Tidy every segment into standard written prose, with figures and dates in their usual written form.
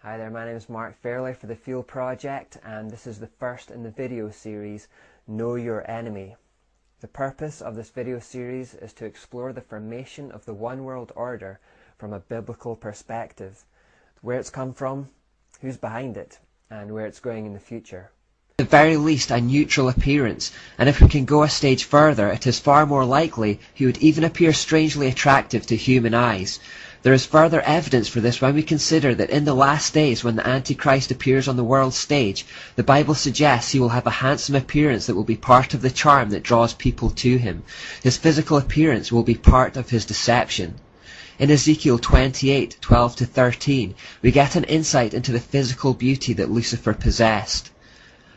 Hi there, my name is Mark Fairley for the Field Project, and this is the first in the video series, Know Your Enemy. The purpose of this video series is to explore the formation of the One World Order from a biblical perspective, where it's come from, who's behind it, and where it's going in the future. At the very least, a neutral appearance, and if we can go a stage further, it is far more likely he would even appear strangely attractive to human eyes. There is further evidence for this when we consider that in the last days, when the Antichrist appears on the world stage, the Bible suggests he will have a handsome appearance that will be part of the charm that draws people to him. His physical appearance will be part of his deception. In Ezekiel 28:12-13, we get an insight into the physical beauty that Lucifer possessed.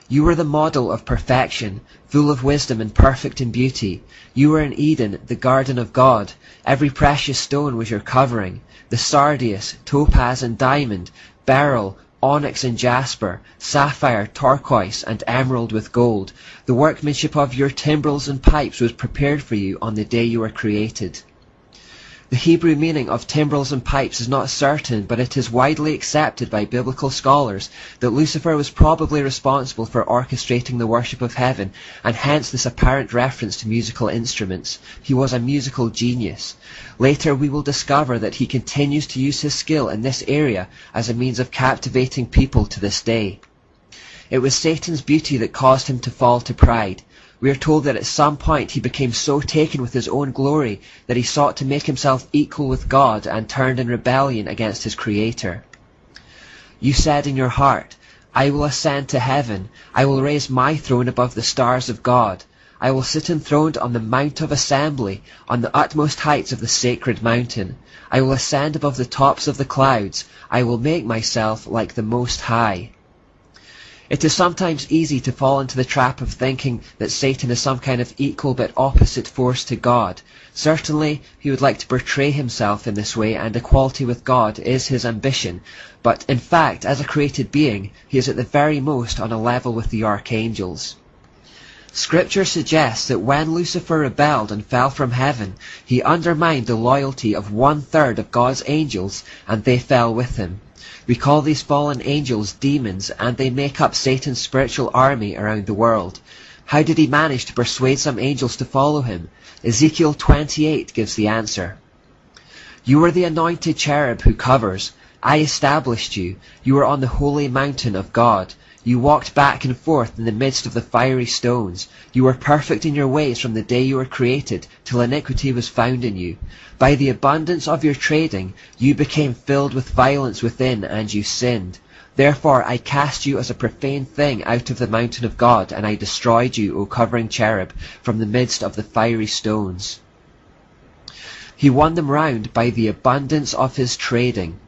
You were the model of perfection, full of wisdom and perfect in beauty. You were in Eden, the garden of God. Every precious stone was your covering. The sardius, topaz and diamond, beryl, onyx and jasper, sapphire, turquoise and emerald with gold. The workmanship of your timbrels and pipes was prepared for you on the day you were created. The Hebrew meaning of timbrels and pipes is not certain, but it is widely accepted by biblical scholars that Lucifer was probably responsible for orchestrating the worship of heaven, and hence this apparent reference to musical instruments. He was a musical genius. Later we will discover that he continues to use his skill in this area as a means of captivating people to this day. It was Satan's beauty that caused him to fall to pride. We are told that at some point he became so taken with his own glory that he sought to make himself equal with God and turned in rebellion against his Creator. You said in your heart, I will ascend to heaven. I will raise my throne above the stars of God. I will sit enthroned on the Mount of Assembly, on the utmost heights of the sacred mountain. I will ascend above the tops of the clouds. I will make myself like the Most High. It is sometimes easy to fall into the trap of thinking that Satan is some kind of equal but opposite force to God. Certainly, he would like to portray himself in this way, and equality with God is his ambition. But in fact, as a created being, he is at the very most on a level with the archangels. Scripture suggests that when Lucifer rebelled and fell from heaven, he undermined the loyalty of 1/3 of God's angels, and they fell with him. We call these fallen angels demons, and they make up Satan's spiritual army around the world. How did he manage to persuade some angels to follow him? Ezekiel 28 gives the answer. You were the anointed cherub who covers. I established you. You were on the holy mountain of God. You walked back and forth in the midst of the fiery stones. You were perfect in your ways from the day you were created, till iniquity was found in you. By the abundance of your trading, you became filled with violence within, and you sinned. Therefore I cast you as a profane thing out of the mountain of God, and I destroyed you, O covering cherub, from the midst of the fiery stones. He won them round by the abundance of his trading.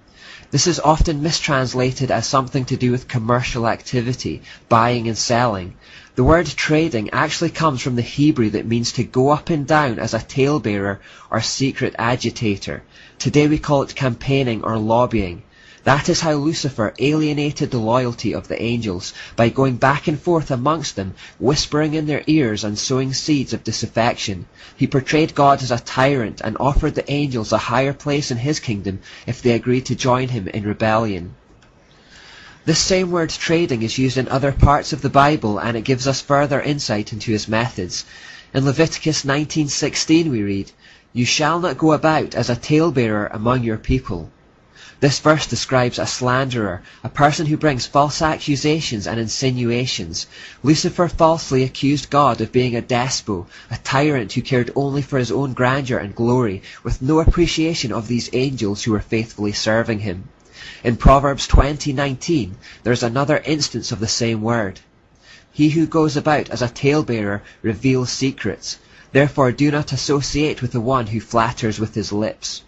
This is often mistranslated as something to do with commercial activity, buying and selling. The word trading actually comes from the Hebrew that means to go up and down as a talebearer or secret agitator. Today we call it campaigning or lobbying. That is how Lucifer alienated the loyalty of the angels, by going back and forth amongst them, whispering in their ears and sowing seeds of disaffection. He portrayed God as a tyrant and offered the angels a higher place in his kingdom if they agreed to join him in rebellion. This same word trading is used in other parts of the Bible, and it gives us further insight into his methods. In Leviticus 19:16 we read, You shall not go about as a talebearer among your people. This verse describes a slanderer, a person who brings false accusations and insinuations. Lucifer falsely accused God of being a despot, a tyrant who cared only for his own grandeur and glory, with no appreciation of these angels who were faithfully serving him. In Proverbs 20:19, there is another instance of the same word. He who goes about as a talebearer reveals secrets. Therefore do not associate with the one who flatters with his lips.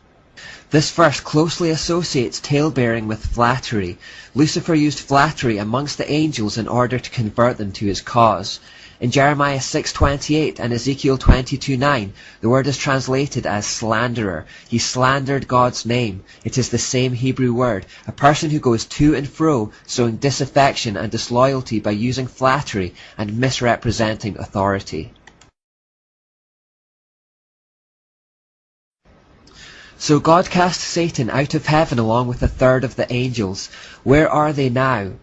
This verse closely associates talebearing with flattery. Lucifer used flattery amongst the angels in order to convert them to his cause. In Jeremiah 6:28 and Ezekiel 22:9, the word is translated as slanderer. He slandered God's name. It is the same Hebrew word, a person who goes to and fro, sowing disaffection and disloyalty by using flattery and misrepresenting authority. So God cast Satan out of heaven along with a third of the angels. Where are they now?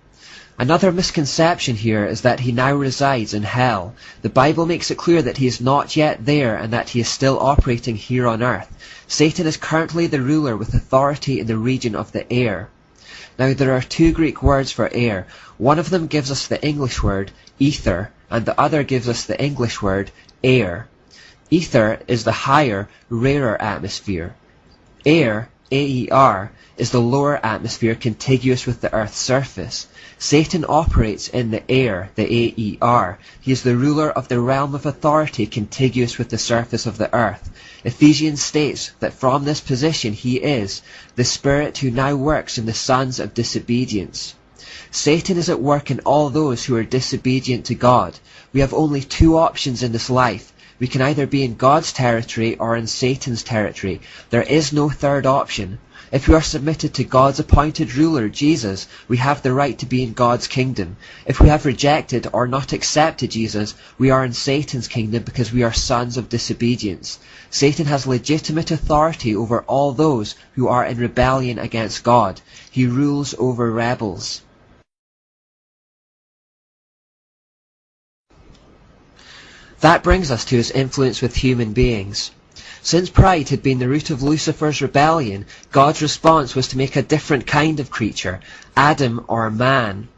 Another misconception here is that he now resides in hell. The Bible makes it clear that he is not yet there and that he is still operating here on earth. Satan is currently the ruler with authority in the region of the air. Now there are two Greek words for air. One of them gives us the English word ether, and the other gives us the English word air. Ether is the higher, rarer atmosphere. Air, AER, is the lower atmosphere contiguous with the Earth's surface. Satan operates in the air, the AER. He is the ruler of the realm of authority contiguous with the surface of the earth. Ephesians states that from this position he is the spirit who now works in the sons of disobedience. Satan is at work in all those who are disobedient to God. We have only two options in this life. We can either be in God's territory or in Satan's territory. There is no third option. If we are submitted to God's appointed ruler, Jesus, we have the right to be in God's kingdom. If we have rejected or not accepted Jesus, we are in Satan's kingdom because we are sons of disobedience. Satan has legitimate authority over all those who are in rebellion against God. He rules over rebels. That brings us to his influence with human beings. Since pride had been the root of Lucifer's rebellion, God's response was to make a different kind of creature, Adam or man.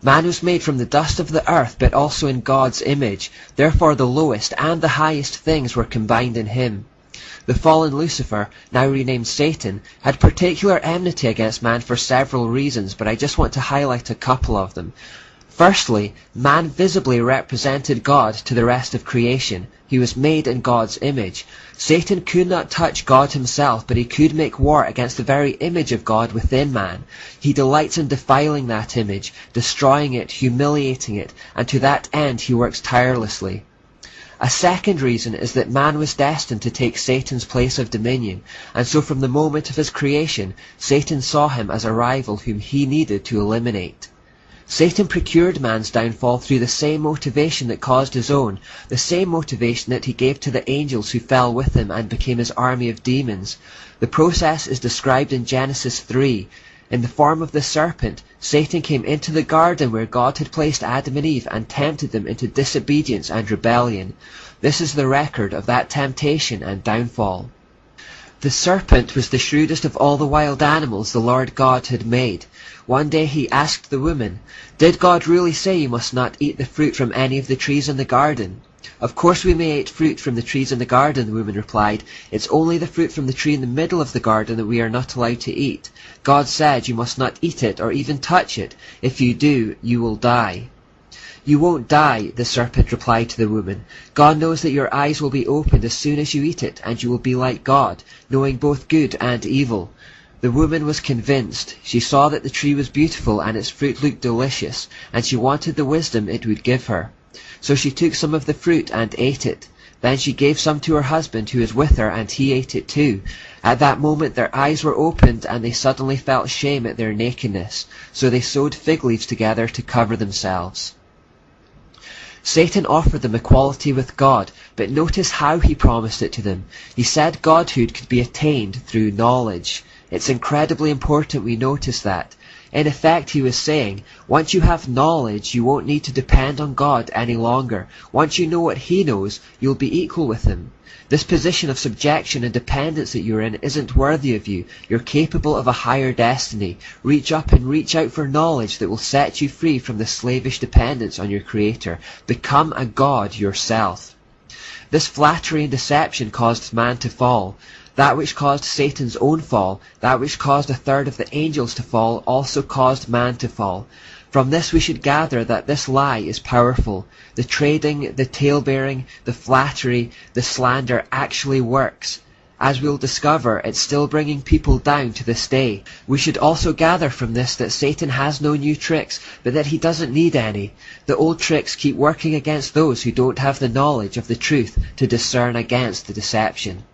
Man was made from the dust of the earth, but also in God's image. Therefore the lowest and the highest things were combined in him. The fallen Lucifer, now renamed Satan, had particular enmity against man for several reasons, but I just want to highlight a couple of them. Firstly, man visibly represented God to the rest of creation. He was made in God's image. Satan could not touch God himself, but he could make war against the very image of God within man. He delights in defiling that image, destroying it, humiliating it, and to that end he works tirelessly. A second reason is that man was destined to take Satan's place of dominion, and so from the moment of his creation, Satan saw him as a rival whom he needed to eliminate. Satan procured man's downfall through the same motivation that caused his own, the same motivation that he gave to the angels who fell with him and became his army of demons. The process is described in Genesis 3. In the form of the serpent, Satan came into the garden where God had placed Adam and Eve and tempted them into disobedience and rebellion. This is the record of that temptation and downfall. The serpent was the shrewdest of all the wild animals the Lord God had made. One day he asked the woman, "Did God really say you must not eat the fruit from any of the trees in the garden?" "Of course we may eat fruit from the trees in the garden," the woman replied. "It's only the fruit from the tree in the middle of the garden that we are not allowed to eat. God said you must not eat it or even touch it. If you do, you will die." "You won't die," the serpent replied to the woman. "God knows that your eyes will be opened as soon as you eat it, and you will be like God, knowing both good and evil." The woman was convinced. She saw that the tree was beautiful and its fruit looked delicious, and she wanted the wisdom it would give her. So she took some of the fruit and ate it. Then she gave some to her husband who was with her, and he ate it too. At that moment their eyes were opened, and they suddenly felt shame at their nakedness. So they sewed fig leaves together to cover themselves. Satan offered them equality with God, but notice how he promised it to them. He said Godhood could be attained through knowledge. It's incredibly important we notice that. In effect, he was saying, once you have knowledge, you won't need to depend on God any longer. Once you know what he knows, you'll be equal with him. This position of subjection and dependence that you're in isn't worthy of you. You're capable of a higher destiny. Reach up and reach out for knowledge that will set you free from the slavish dependence on your Creator. Become a God yourself. This flattery and deception caused man to fall. That which caused Satan's own fall, that which caused a third of the angels to fall, also caused man to fall. From this we should gather that this lie is powerful. The trading, the tale-bearing, the flattery, the slander actually works. As we'll discover, it's still bringing people down to this day. We should also gather from this that Satan has no new tricks, but that he doesn't need any. The old tricks keep working against those who don't have the knowledge of the truth to discern against the deception.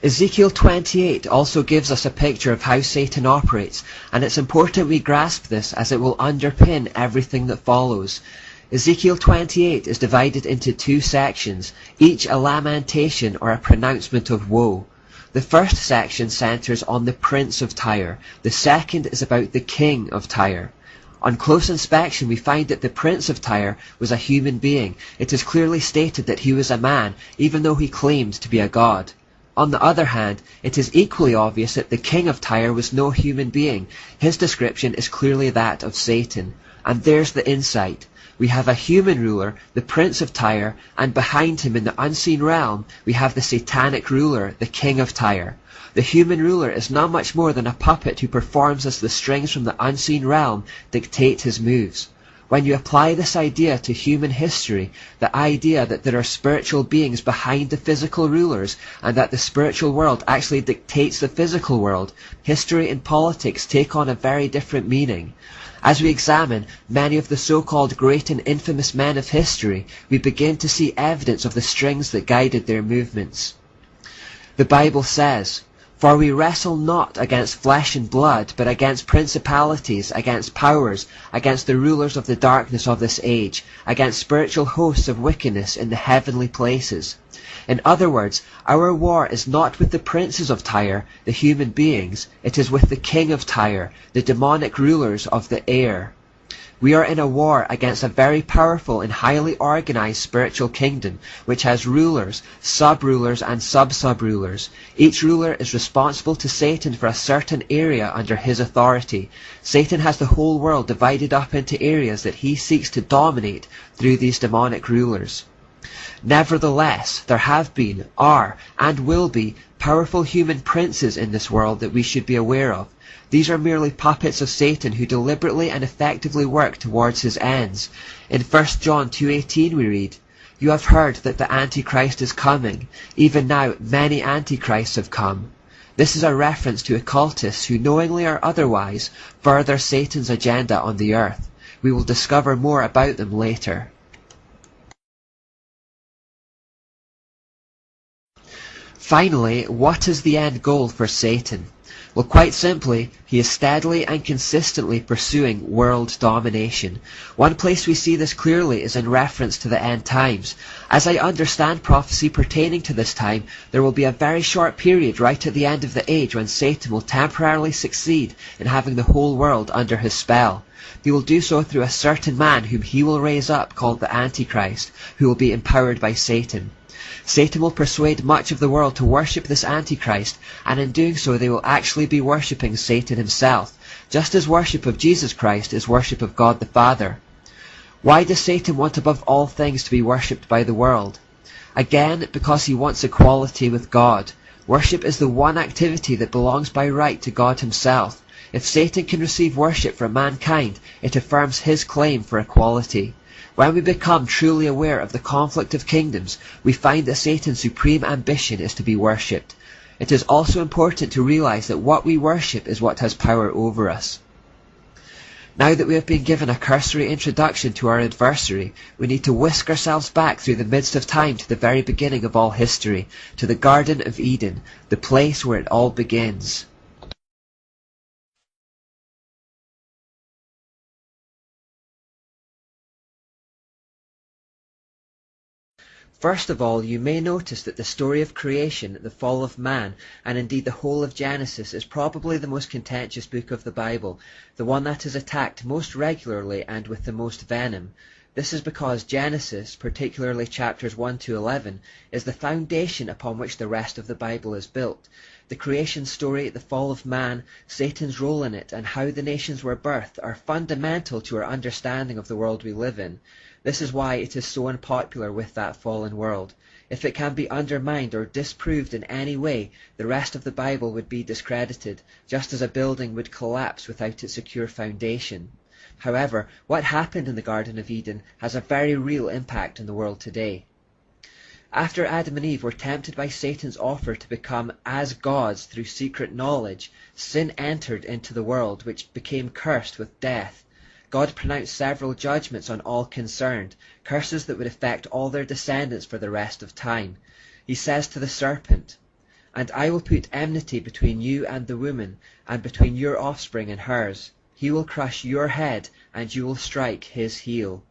Ezekiel 28 also gives us a picture of how Satan operates, and it's important we grasp this as it will underpin everything that follows. Ezekiel 28 is divided into two sections, each a lamentation or a pronouncement of woe. The first section centers on the prince of Tyre. The second is about the king of Tyre. On close inspection, we find that the prince of Tyre was a human being. It is clearly stated that he was a man, even though he claimed to be a god. On the other hand, it is equally obvious that the king of Tyre was no human being. His description is clearly that of Satan. And there's the insight. We have a human ruler, the prince of Tyre, and behind him in the unseen realm, we have the satanic ruler, the king of Tyre. The human ruler is not much more than a puppet who performs as the strings from the unseen realm dictate his moves. When you apply this idea to human history, the idea that there are spiritual beings behind the physical rulers and that the spiritual world actually dictates the physical world, history and politics take on a very different meaning. As we examine many of the so-called great and infamous men of history, we begin to see evidence of the strings that guided their movements. The Bible says, "For we wrestle not against flesh and blood, but against principalities, against powers, against the rulers of the darkness of this age, against spiritual hosts of wickedness in the heavenly places." In other words, our war is not with the princes of Tyre, the human beings, it is with the king of Tyre, the demonic rulers of the air. We are in a war against a very powerful and highly organized spiritual kingdom, which has rulers, sub-rulers, and sub-sub-rulers. Each ruler is responsible to Satan for a certain area under his authority. Satan has the whole world divided up into areas that he seeks to dominate through these demonic rulers. Nevertheless, there have been, are, and will be powerful human princes in this world that we should be aware of. These are merely puppets of Satan who deliberately and effectively work towards his ends. In 1 John 2:18 we read, "You have heard that the Antichrist is coming. Even now many Antichrists have come." This is a reference to occultists who knowingly or otherwise further Satan's agenda on the earth. We will discover more about them later. Finally, what is the end goal for Satan? Well, quite simply, he is steadily and consistently pursuing world domination. One place we see this clearly is in reference to the end times. As I understand prophecy pertaining to this time, there will be a very short period right at the end of the age when Satan will temporarily succeed in having the whole world under his spell. He will do so through a certain man whom he will raise up called the Antichrist, who will be empowered by Satan. Satan will persuade much of the world to worship this Antichrist, and in doing so they will actually be worshipping Satan himself, just as worship of Jesus Christ is worship of God the Father. Why does Satan want above all things to be worshipped by the world? Again, because he wants equality with God. Worship is the one activity that belongs by right to God himself. If Satan can receive worship from mankind, it affirms his claim for equality. When we become truly aware of the conflict of kingdoms, we find that Satan's supreme ambition is to be worshipped. It is also important to realize that what we worship is what has power over us. Now that we have been given a cursory introduction to our adversary, we need to whisk ourselves back through the midst of time to the very beginning of all history, to the Garden of Eden, the place where it all begins. First of all, you may notice that the story of creation, the fall of man, and indeed the whole of Genesis is probably the most contentious book of the Bible, the one that is attacked most regularly and with the most venom. This is because Genesis, particularly chapters 1 to 11, is the foundation upon which the rest of the Bible is built. The creation story, the fall of man, Satan's role in it, and how the nations were birthed are fundamental to our understanding of the world we live in. This is why it is so unpopular with that fallen world. If it can be undermined or disproved in any way, the rest of the Bible would be discredited, just as a building would collapse without its secure foundation. However, what happened in the Garden of Eden has a very real impact on the world today. After Adam and Eve were tempted by Satan's offer to become as gods through secret knowledge, sin entered into the world, which became cursed with death. God pronounced several judgments on all concerned, curses that would affect all their descendants for the rest of time. He says to the serpent, "And I will put enmity between you and the woman, and between your offspring and hers. He will crush your head, and you will strike his heel."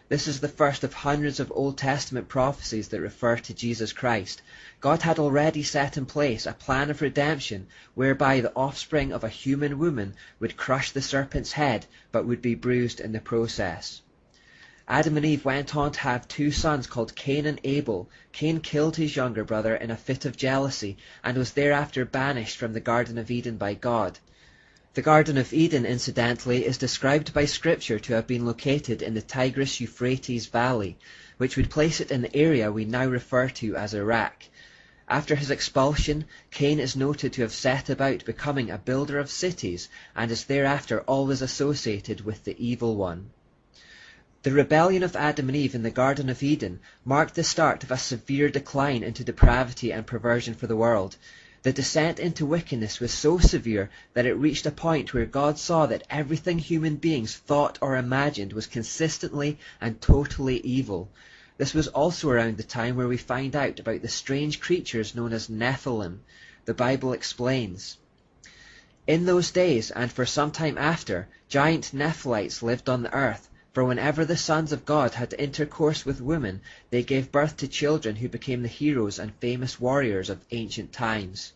This is the first of hundreds of Old Testament prophecies that refer to Jesus Christ. God had already set in place a plan of redemption whereby the offspring of a human woman would crush the serpent's head but would be bruised in the process. Adam and Eve went on to have two sons called Cain and Abel. Cain killed his younger brother in a fit of jealousy and was thereafter banished from the Garden of Eden by God. The Garden of Eden, incidentally, is described by Scripture to have been located in the Tigris-Euphrates Valley, which would place it in the area we now refer to as Iraq. After his expulsion, Cain is noted to have set about becoming a builder of cities and is thereafter always associated with the evil one. The rebellion of Adam and Eve in the Garden of Eden marked the start of a severe decline into depravity and perversion for the world. The descent into wickedness was so severe that it reached a point where God saw that everything human beings thought or imagined was consistently and totally evil. This was also around the time where we find out about the strange creatures known as Nephilim. The Bible explains, "In those days, and for some time after, giant Nephilites lived on the earth. For whenever the sons of God had intercourse with women, they gave birth to children who became the heroes and famous warriors of ancient times."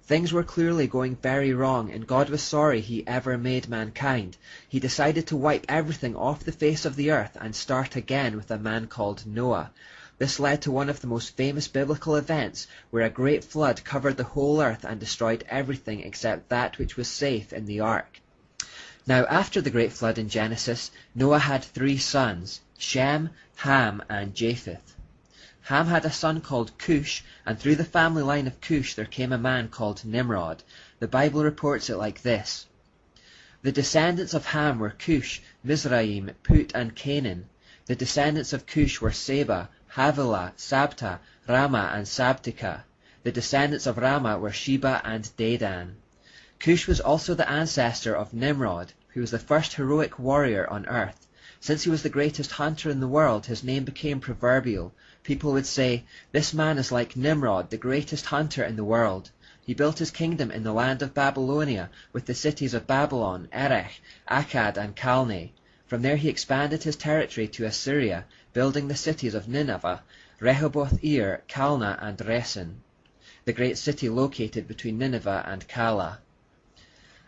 Things were clearly going very wrong, and God was sorry he ever made mankind. He decided to wipe everything off the face of the earth and start again with a man called Noah. This led to one of the most famous biblical events, where a great flood covered the whole earth and destroyed everything except that which was safe in the ark. Now after the great flood in Genesis, Noah had 3 sons, Shem, Ham, and Japheth. Ham had a son called Cush, and through the family line of Cush there came a man called Nimrod. The Bible reports it like this: "The descendants of Ham were Cush, Mizraim, Put, and Canaan. The descendants of Cush were Seba, Havilah, Sabta, Rama, and Sabtika. The descendants of Rama were Sheba and Dedan." Cush was also the ancestor of Nimrod, who was the first heroic warrior on earth. Since he was the greatest hunter in the world, his name became proverbial. People would say, "This man is like Nimrod, the greatest hunter in the world." He built his kingdom in the land of Babylonia, with the cities of Babylon, Erech, Akkad, and Calneh. From there he expanded his territory to Assyria, building the cities of Nineveh, Rehoboth-ir, Calneh, and Resen, the great city located between Nineveh and Calah.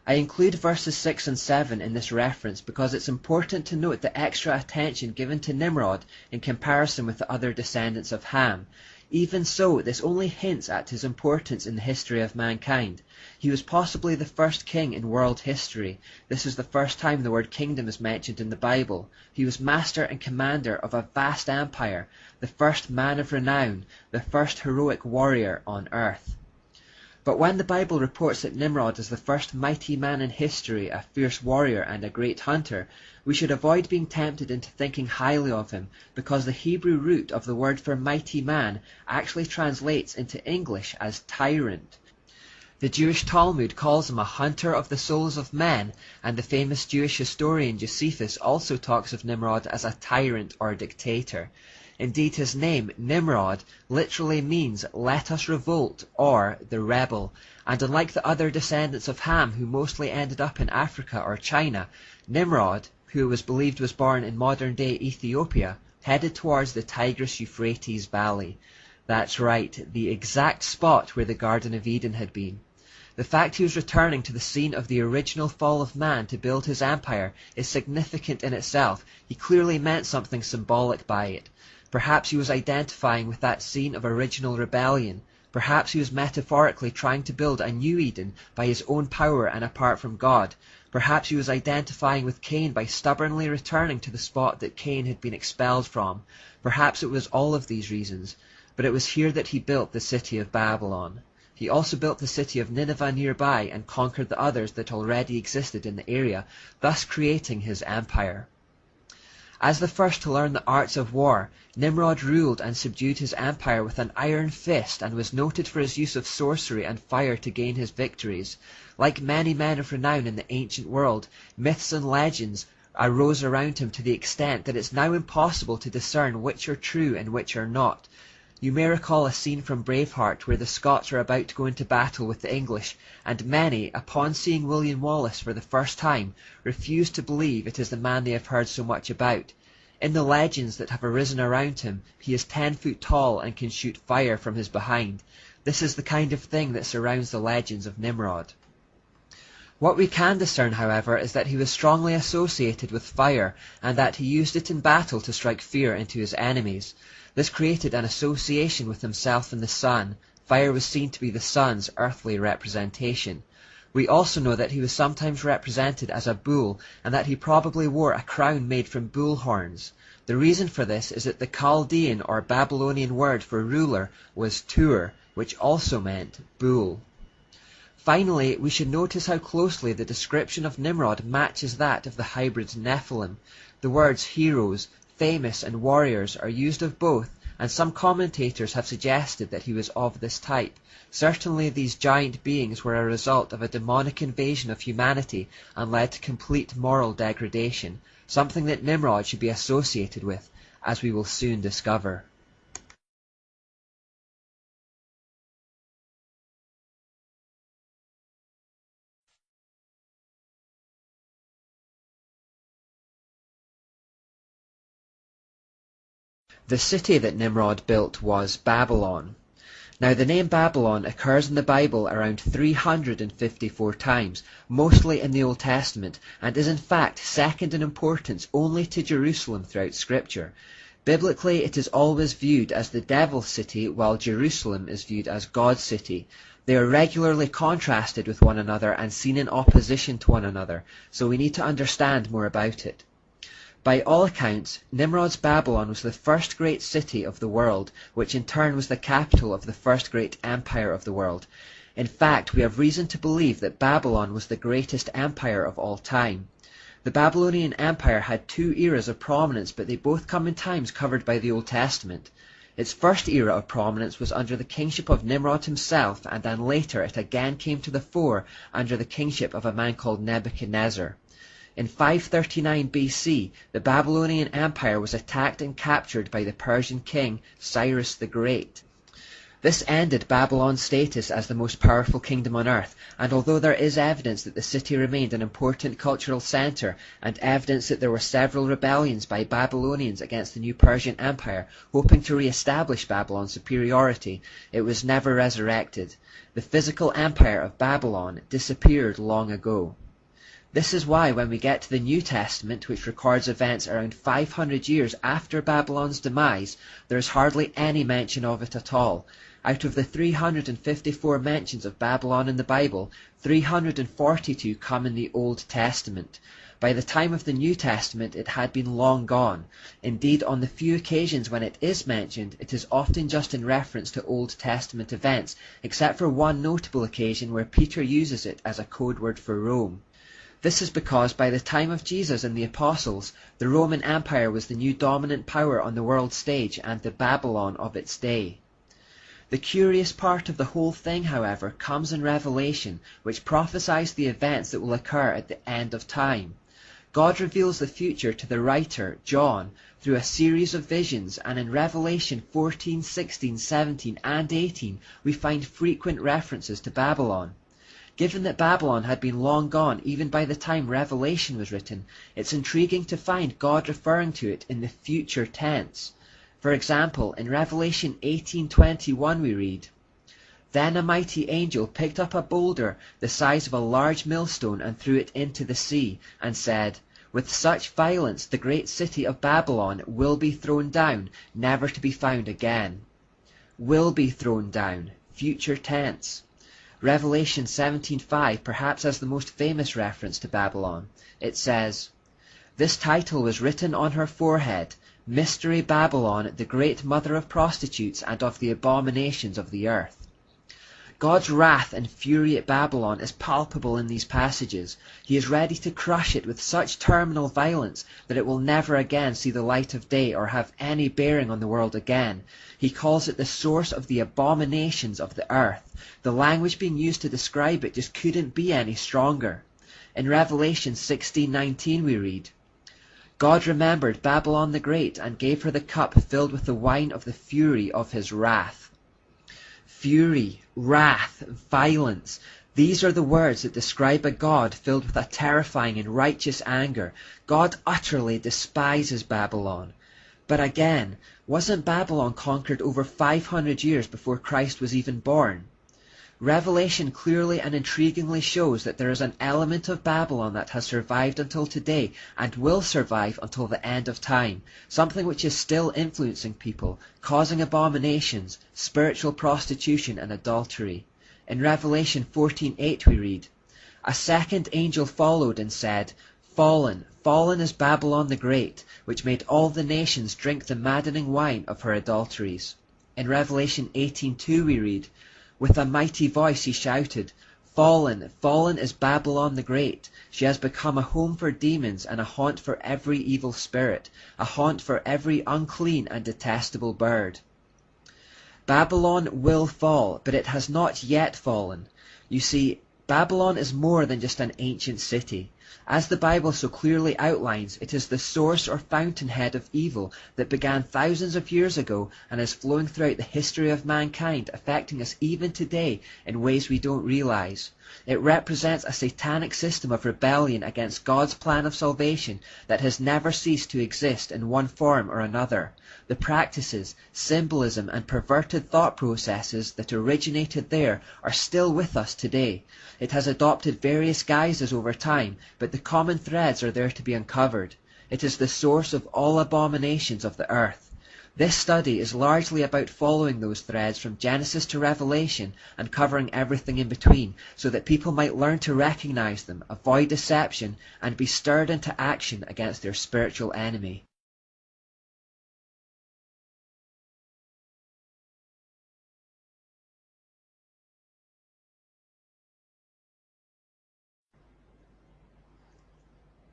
I include verses 6 and 7 in this reference because it's important to note the extra attention given to Nimrod in comparison with the other descendants of Ham. Even so, this only hints at his importance in the history of mankind. He was possibly the first king in world history. This is the first time the word kingdom is mentioned in the Bible. He was master and commander of a vast empire, the first man of renown, the first heroic warrior on earth. But when the Bible reports that Nimrod is the first mighty man in history, a fierce warrior and a great hunter, we should avoid being tempted into thinking highly of him, because the Hebrew root of the word for mighty man actually translates into English as tyrant. The Jewish Talmud calls him a hunter of the souls of men, and the famous Jewish historian Josephus also talks of Nimrod as a tyrant or dictator. Indeed, his name, Nimrod, literally means "let us revolt" or "the rebel," and unlike the other descendants of Ham who mostly ended up in Africa or China, Nimrod, who was believed was born in modern-day Ethiopia, headed towards the Tigris-Euphrates Valley. That's right, the exact spot where the Garden of Eden had been. The fact he was returning to the scene of the original fall of man to build his empire is significant in itself. He clearly meant something symbolic by it. Perhaps he was identifying with that scene of original rebellion. Perhaps he was metaphorically trying to build a new Eden by his own power and apart from God. Perhaps he was identifying with Cain by stubbornly returning to the spot that Cain had been expelled from. Perhaps it was all of these reasons. But it was here that he built the city of Babylon. He also built the city of Nineveh nearby and conquered the others that already existed in the area, thus creating his empire. As the first to learn the arts of war, Nimrod ruled and subdued his empire with an iron fist and was noted for his use of sorcery and fire to gain his victories. Like many men of renown in the ancient world, myths and legends arose around him to the extent that it's now impossible to discern which are true and which are not. You may recall a scene from Braveheart where the Scots are about to go into battle with the English, and many, upon seeing William Wallace for the first time, refuse to believe it is the man they have heard so much about. In the legends that have arisen around him, he is 10 feet tall and can shoot fire from his behind. This is the kind of thing that surrounds the legends of Nimrod. What we can discern, however, is that he was strongly associated with fire, and that he used it in battle to strike fear into his enemies. This created an association with himself and the sun. Fire was seen to be the sun's earthly representation. We also know that he was sometimes represented as a bull, and that he probably wore a crown made from bull horns. The reason for this is that the Chaldean or Babylonian word for ruler was tur, which also meant bull. Finally, we should notice how closely the description of Nimrod matches that of the hybrid Nephilim. The words heroes, famous, and warriors are used of both, and some commentators have suggested that he was of this type. Certainly these giant beings were a result of a demonic invasion of humanity and led to complete moral degradation, something that Nimrod should be associated with, as we will soon discover. The city that Nimrod built was Babylon. Now the name Babylon occurs in the Bible around 354 times, mostly in the Old Testament, and is in fact second in importance only to Jerusalem throughout Scripture. Biblically, it is always viewed as the devil's city, while Jerusalem is viewed as God's city. They are regularly contrasted with one another and seen in opposition to one another, so we need to understand more about it. By all accounts, Nimrod's Babylon was the first great city of the world, which in turn was the capital of the first great empire of the world. In fact, we have reason to believe that Babylon was the greatest empire of all time. The Babylonian Empire had 2 eras of prominence, but they both come in times covered by the Old Testament. Its first era of prominence was under the kingship of Nimrod himself, and then later it again came to the fore under the kingship of a man called Nebuchadnezzar. In 539 BC, the Babylonian Empire was attacked and captured by the Persian king Cyrus the Great. This ended Babylon's status as the most powerful kingdom on earth, and although there is evidence that the city remained an important cultural center, and evidence that there were several rebellions by Babylonians against the new Persian Empire, hoping to re-establish Babylon's superiority, it was never resurrected. The physical empire of Babylon disappeared long ago. This is why when we get to the New Testament, which records events around 500 years after Babylon's demise, there is hardly any mention of it at all. Out of the 354 mentions of Babylon in the Bible, 342 come in the Old Testament. By the time of the New Testament, it had been long gone. Indeed, on the few occasions when it is mentioned, it is often just in reference to Old Testament events, except for one notable occasion where Peter uses it as a code word for Rome. This is because by the time of Jesus and the Apostles, the Roman Empire was the new dominant power on the world stage and the Babylon of its day. The curious part of the whole thing, however, comes in Revelation, which prophesies the events that will occur at the end of time. God reveals the future to the writer, John, through a series of visions, and in Revelation 14, 16, 17, and 18, we find frequent references to Babylon. Given that Babylon had been long gone even by the time Revelation was written, it's intriguing to find God referring to it in the future tense. For example, in Revelation 18:21 we read, "Then a mighty angel picked up a boulder the size of a large millstone and threw it into the sea, and said, 'With such violence the great city of Babylon will be thrown down, never to be found again.'" Will be thrown down, future tense. Revelation 17:5 perhaps has the most famous reference to Babylon. It says, "This title was written on her forehead, Mystery Babylon, the great mother of prostitutes and of the abominations of the earth." God's wrath and fury at Babylon is palpable in these passages. He is ready to crush it with such terminal violence that it will never again see the light of day or have any bearing on the world again. He calls it the source of the abominations of the earth. The language being used to describe it just couldn't be any stronger. In Revelation 16:19 we read, "God remembered Babylon the Great and gave her the cup filled with the wine of the fury of his wrath." Fury, wrath, violence. These are the words that describe a God filled with a terrifying and righteous anger. God utterly despises Babylon. But again, wasn't Babylon conquered over 500 years before Christ was even born? Revelation clearly and intriguingly shows that there is an element of Babylon that has survived until today and will survive until the end of time, something which is still influencing people, causing abominations, spiritual prostitution and adultery. In Revelation 14:8 we read, "A second angel followed and said, 'Fallen, fallen is Babylon the Great, which made all the nations drink the maddening wine of her adulteries.'" In Revelation 18:2 we read, "With a mighty voice he shouted, 'Fallen, fallen is Babylon the Great. She has become a home for demons and a haunt for every evil spirit, a haunt for every unclean and detestable bird.'" Babylon will fall, but it has not yet fallen. You see, Babylon is more than just an ancient city. As the Bible so clearly outlines, it is the source or fountainhead of evil that began thousands of years ago and is flowing throughout the history of mankind, affecting us even today in ways we don't realize. It represents a satanic system of rebellion against God's plan of salvation that has never ceased to exist in one form or another. The practices, symbolism, and perverted thought processes that originated there are still with us today. It has adopted various guises over time, but the common threads are there to be uncovered. It is the source of all abominations of the earth. This study is largely about following those threads from Genesis to Revelation and covering everything in between, so that people might learn to recognize them, avoid deception, and be stirred into action against their spiritual enemy.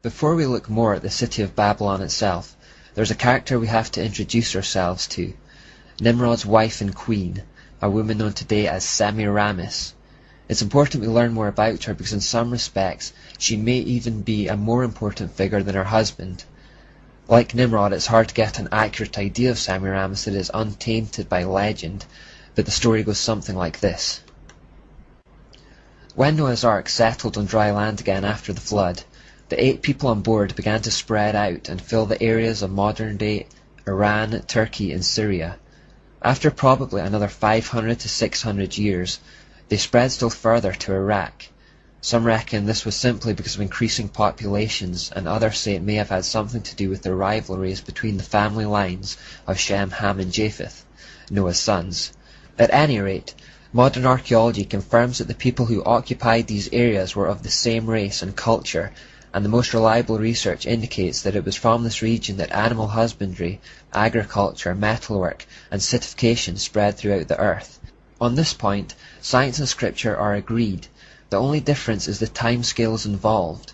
Before we look more at the city of Babylon itself, there's a character we have to introduce ourselves to. Nimrod's wife and queen, a woman known today as Semiramis. It's important we learn more about her because in some respects she may even be a more important figure than her husband. Like Nimrod, it's hard to get an accurate idea of Semiramis that is untainted by legend, but the story goes something like this. When Noah's Ark settled on dry land again after the flood, the 8 people on board began to spread out and fill the areas of modern-day Iran, Turkey, and Syria. After probably another 500 to 600 years, they spread still further to Iraq. Some reckon this was simply because of increasing populations, and others say it may have had something to do with the rivalries between the family lines of Shem, Ham, and Japheth, Noah's sons. At any rate, modern archaeology confirms that the people who occupied these areas were of the same race and culture, and the most reliable research indicates that it was from this region that animal husbandry, agriculture, metalwork, and certification spread throughout the earth. On this point, science and scripture are agreed. The only difference is the timescales involved.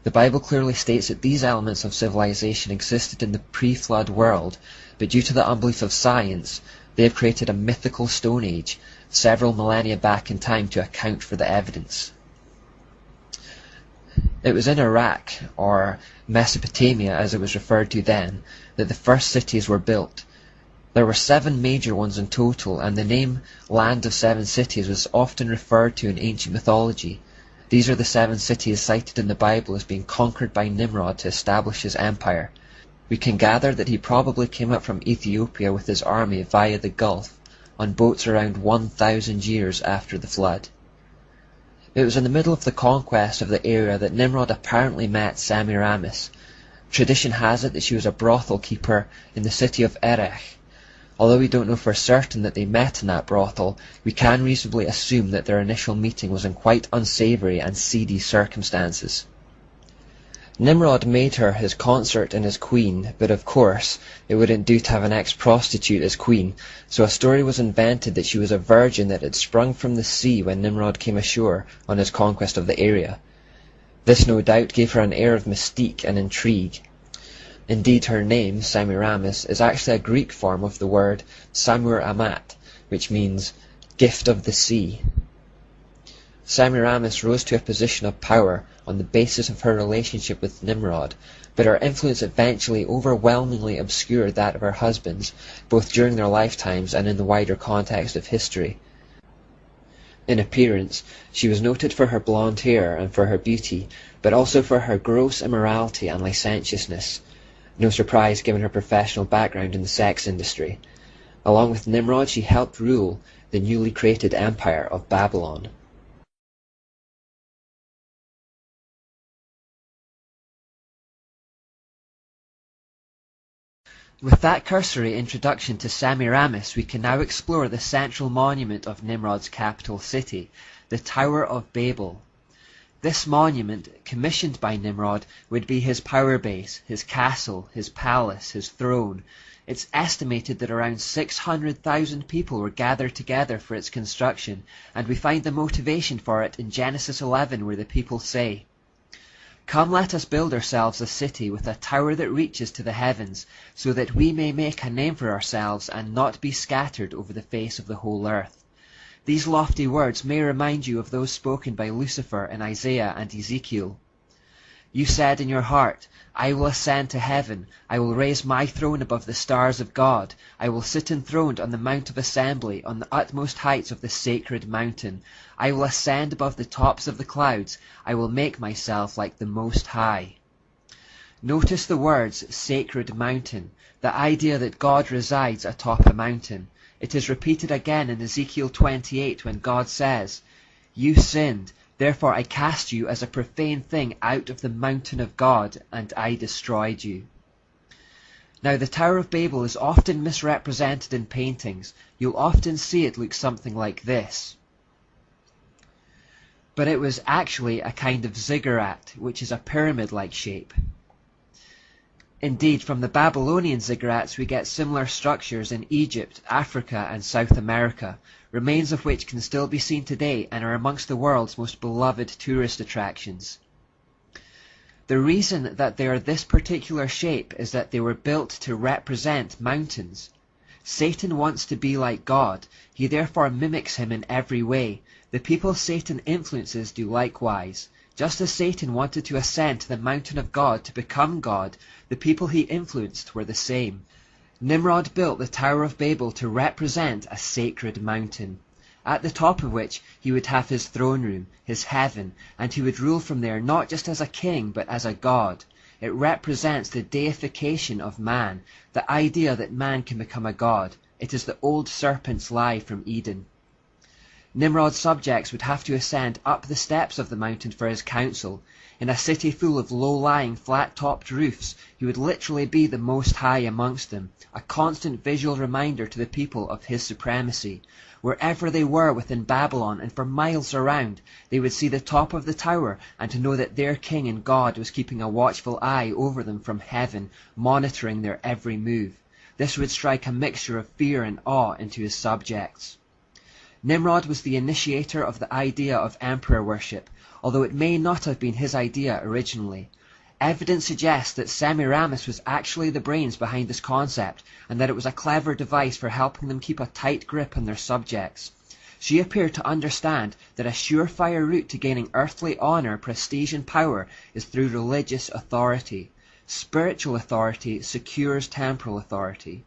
The Bible clearly states that these elements of civilization existed in the pre-flood world, but due to the unbelief of science, they have created a mythical Stone Age, several millennia back in time to account for the evidence. It was in Iraq, or Mesopotamia as it was referred to then, that the first cities were built. There were 7 major ones in total, and the name Land of 7 Cities was often referred to in ancient mythology. These are the 7 cities cited in the Bible as being conquered by Nimrod to establish his empire. We can gather that he probably came up from Ethiopia with his army via the Gulf, on boats around 1,000 years after the flood. It was in the middle of the conquest of the area that Nimrod apparently met Semiramis. Tradition has it that she was a brothel keeper in the city of Erech. Although we don't know for certain that they met in that brothel, we can reasonably assume that their initial meeting was in quite unsavory and seedy circumstances. Nimrod made her his consort and his queen, but of course it wouldn't do to have an ex-prostitute as queen, so a story was invented that she was a virgin that had sprung from the sea when Nimrod came ashore on his conquest of the area. This no doubt gave her an air of mystique and intrigue. Indeed, her name, Semiramis, is actually a Greek form of the word Samur Amat, which means gift of the sea. Semiramis rose to a position of power on the basis of her relationship with Nimrod, but her influence eventually overwhelmingly obscured that of her husbands, both during their lifetimes and in the wider context of history. In appearance, she was noted for her blonde hair and for her beauty, but also for her gross immorality and licentiousness. No surprise given her professional background in the sex industry. Along with Nimrod, she helped rule the newly created empire of Babylon. With that cursory introduction to Semiramis, we can now explore the central monument of Nimrod's capital city, the Tower of Babel. This monument, commissioned by Nimrod, would be his power base, his castle, his palace, his throne. It's estimated that around 600,000 people were gathered together for its construction, and we find the motivation for it in Genesis 11, where the people say, "Come, let us build ourselves a city with a tower that reaches to the heavens, so that we may make a name for ourselves and not be scattered over the face of the whole earth." These lofty words may remind you of those spoken by Lucifer in Isaiah and Ezekiel. You said in your heart, "I will ascend to heaven, I will raise my throne above the stars of God, I will sit enthroned on the Mount of Assembly, on the utmost heights of the sacred mountain. I will ascend above the tops of the clouds, I will make myself like the Most High." Notice the words sacred mountain, the idea that God resides atop a mountain. It is repeated again in Ezekiel 28 when God says, "You sinned, therefore I cast you as a profane thing out of the mountain of God, and I destroyed you." Now the Tower of Babel is often misrepresented in paintings. You'll often see it look something like this. But it was actually a kind of ziggurat, which is a pyramid-like shape. Indeed, from the Babylonian ziggurats we get similar structures in Egypt, Africa and South America, remains of which can still be seen today and are amongst the world's most beloved tourist attractions. The reason that they are this particular shape is that they were built to represent mountains. Satan wants to be like God. He therefore mimics him in every way. The people Satan influences do likewise. Just as Satan wanted to ascend to the mountain of God to become God, the people he influenced were the same. Nimrod built the Tower of Babel to represent a sacred mountain, at the top of which he would have his throne room, his heaven, and he would rule from there not just as a king but as a god. It represents the deification of man, the idea that man can become a god. It is the old serpent's lie from Eden. Nimrod's subjects would have to ascend up the steps of the mountain for his council. In a city full of low-lying, flat-topped roofs, he would literally be the Most High amongst them, a constant visual reminder to the people of his supremacy. Wherever they were within Babylon and for miles around, they would see the top of the tower and to know that their king and God was keeping a watchful eye over them from heaven, monitoring their every move. This would strike a mixture of fear and awe into his subjects. Nimrod was the initiator of the idea of emperor worship, although it may not have been his idea originally. Evidence suggests that Semiramis was actually the brains behind this concept, and that it was a clever device for helping them keep a tight grip on their subjects. She appeared to understand that a surefire route to gaining earthly honor, prestige and power is through religious authority. Spiritual authority secures temporal authority.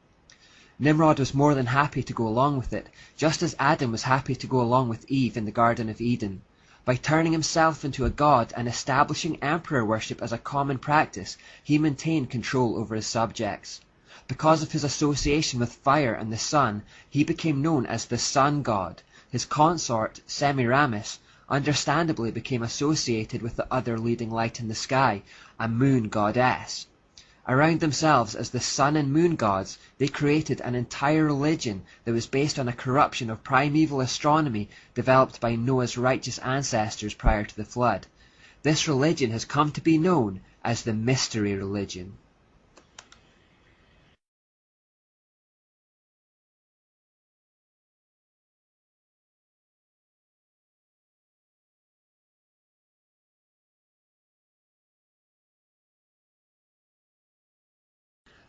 Nimrod was more than happy to go along with it, just as Adam was happy to go along with Eve in the Garden of Eden. By turning himself into a god and establishing emperor worship as a common practice, he maintained control over his subjects. Because of his association with fire and the sun, he became known as the sun god. His consort, Semiramis, understandably became associated with the other leading light in the sky, a moon goddess. Around themselves as the sun and moon gods, they created an entire religion that was based on a corruption of primeval astronomy developed by Noah's righteous ancestors prior to the flood. This religion has come to be known as the mystery religion.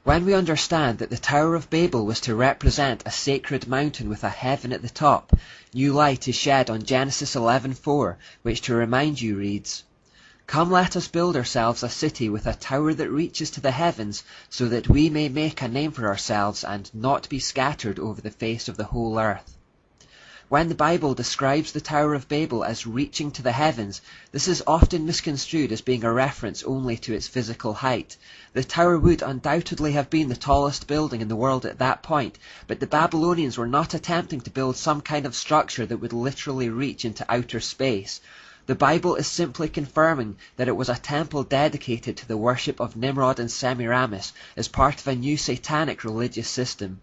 When we understand that the Tower of Babel was to represent a sacred mountain with a heaven at the top, new light is shed on Genesis 11:4, which to remind you reads, "Come, let us build ourselves a city with a tower that reaches to the heavens, so that we may make a name for ourselves and not be scattered over the face of the whole earth." When the Bible describes the Tower of Babel as reaching to the heavens, this is often misconstrued as being a reference only to its physical height. The tower would undoubtedly have been the tallest building in the world at that point, but the Babylonians were not attempting to build some kind of structure that would literally reach into outer space. The Bible is simply confirming that it was a temple dedicated to the worship of Nimrod and Semiramis as part of a new satanic religious system.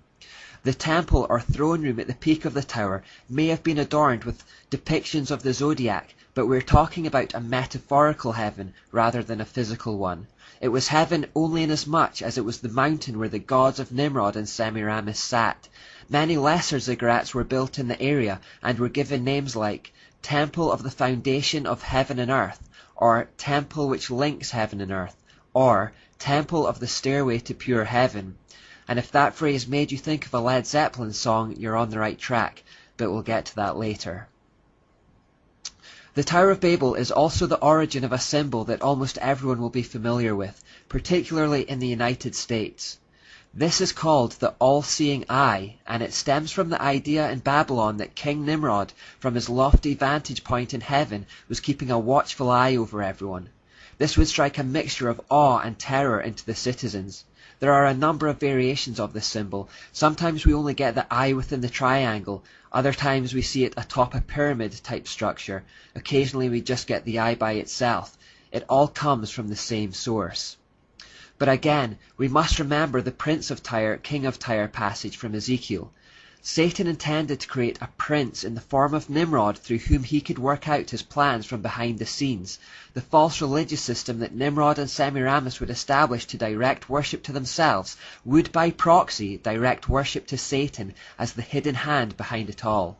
The temple or throne room at the peak of the tower may have been adorned with depictions of the zodiac, but we're talking about a metaphorical heaven rather than a physical one. It was heaven only inasmuch as it was the mountain where the gods of Nimrod and Semiramis sat. Many lesser ziggurats were built in the area and were given names like Temple of the Foundation of Heaven and Earth, or Temple which links heaven and earth, or Temple of the Stairway to Pure Heaven. And if that phrase made you think of a Led Zeppelin song, you're on the right track, but we'll get to that later. The Tower of Babel is also the origin of a symbol that almost everyone will be familiar with, particularly in the United States. This is called the all-seeing eye, and it stems from the idea in Babylon that King Nimrod, from his lofty vantage point in heaven, was keeping a watchful eye over everyone. This would strike a mixture of awe and terror into the citizens. There are a number of variations of this symbol. Sometimes we only get the eye within the triangle, other times we see it atop a pyramid-type structure. Occasionally we just get the eye by itself. It all comes from the same source. But again, we must remember the Prince of Tyre, King of Tyre passage from Ezekiel. Satan intended to create a prince in the form of Nimrod through whom he could work out his plans from behind the scenes. The false religious system that Nimrod and Semiramis would establish to direct worship to themselves would by proxy direct worship to Satan as the hidden hand behind it all.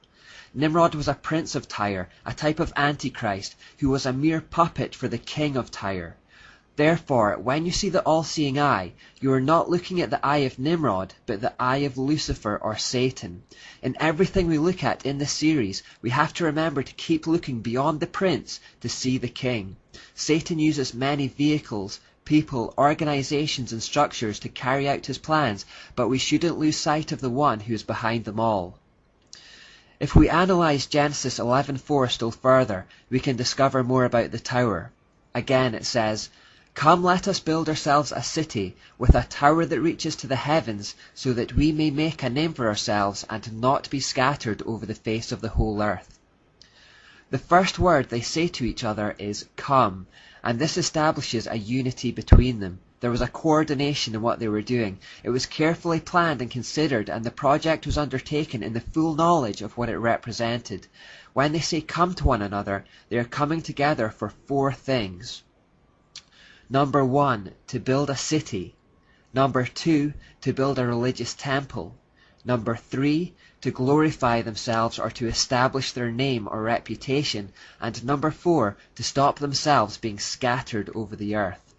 Nimrod was a prince of Tyre, a type of Antichrist, who was a mere puppet for the king of Tyre. Therefore, when you see the all-seeing eye, you are not looking at the eye of Nimrod, but the eye of Lucifer or Satan. In everything we look at in this series, we have to remember to keep looking beyond the prince to see the king. Satan uses many vehicles, people, organizations and structures to carry out his plans, but we shouldn't lose sight of the one who is behind them all. If we analyze Genesis 11:4 still further, we can discover more about the tower. Again it says, "Come, let us build ourselves a city, with a tower that reaches to the heavens, so that we may make a name for ourselves, and not be scattered over the face of the whole earth." The first word they say to each other is "come," and this establishes a unity between them. There was a coordination in what they were doing. It was carefully planned and considered, and the project was undertaken in the full knowledge of what it represented. When they say "come" to one another, they are coming together for 4 things. Number 1, to build a city. Number 2, to build a religious temple. Number 3, to glorify themselves or to establish their name or reputation. And number 4, to stop themselves being scattered over the earth.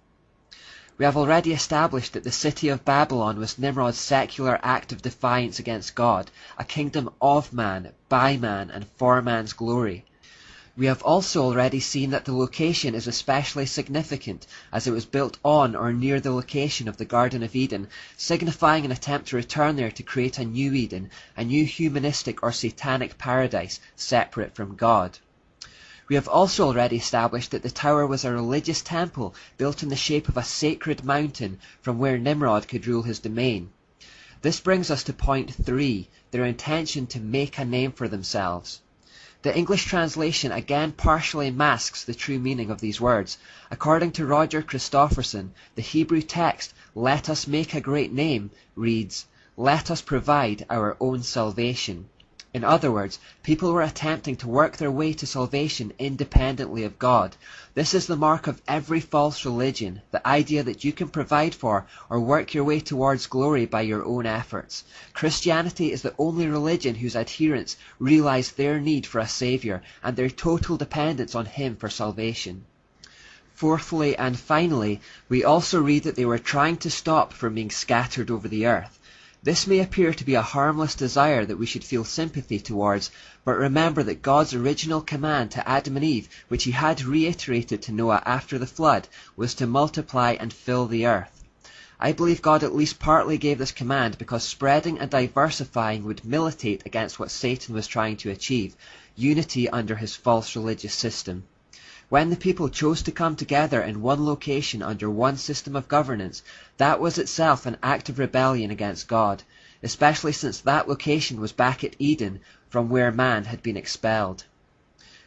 We have already established that the city of Babylon was Nimrod's secular act of defiance against God, a kingdom of man, by man, and for man's glory. We have also already seen that the location is especially significant, as it was built on or near the location of the Garden of Eden, signifying an attempt to return there to create a new Eden, a new humanistic or satanic paradise, separate from God. We have also already established that the tower was a religious temple built in the shape of a sacred mountain from where Nimrod could rule his domain. This brings us to point 3, their intention to make a name for themselves. The English translation again partially masks the true meaning of these words. According to Roger Christopherson, the Hebrew text, "Let us make a great name," reads, "Let us provide our own salvation." In other words, people were attempting to work their way to salvation independently of God. This is the mark of every false religion, the idea that you can provide for or work your way towards glory by your own efforts. Christianity is the only religion whose adherents realize their need for a Savior and their total dependence on Him for salvation. Fourthly and finally, we also read that they were trying to stop from being scattered over the earth. This may appear to be a harmless desire that we should feel sympathy towards, but remember that God's original command to Adam and Eve, which he had reiterated to Noah after the flood, was to multiply and fill the earth. I believe God at least partly gave this command because spreading and diversifying would militate against what Satan was trying to achieve, unity under his false religious system. When the people chose to come together in one location under one system of governance, that was itself an act of rebellion against God, especially since that location was back at Eden, from where man had been expelled.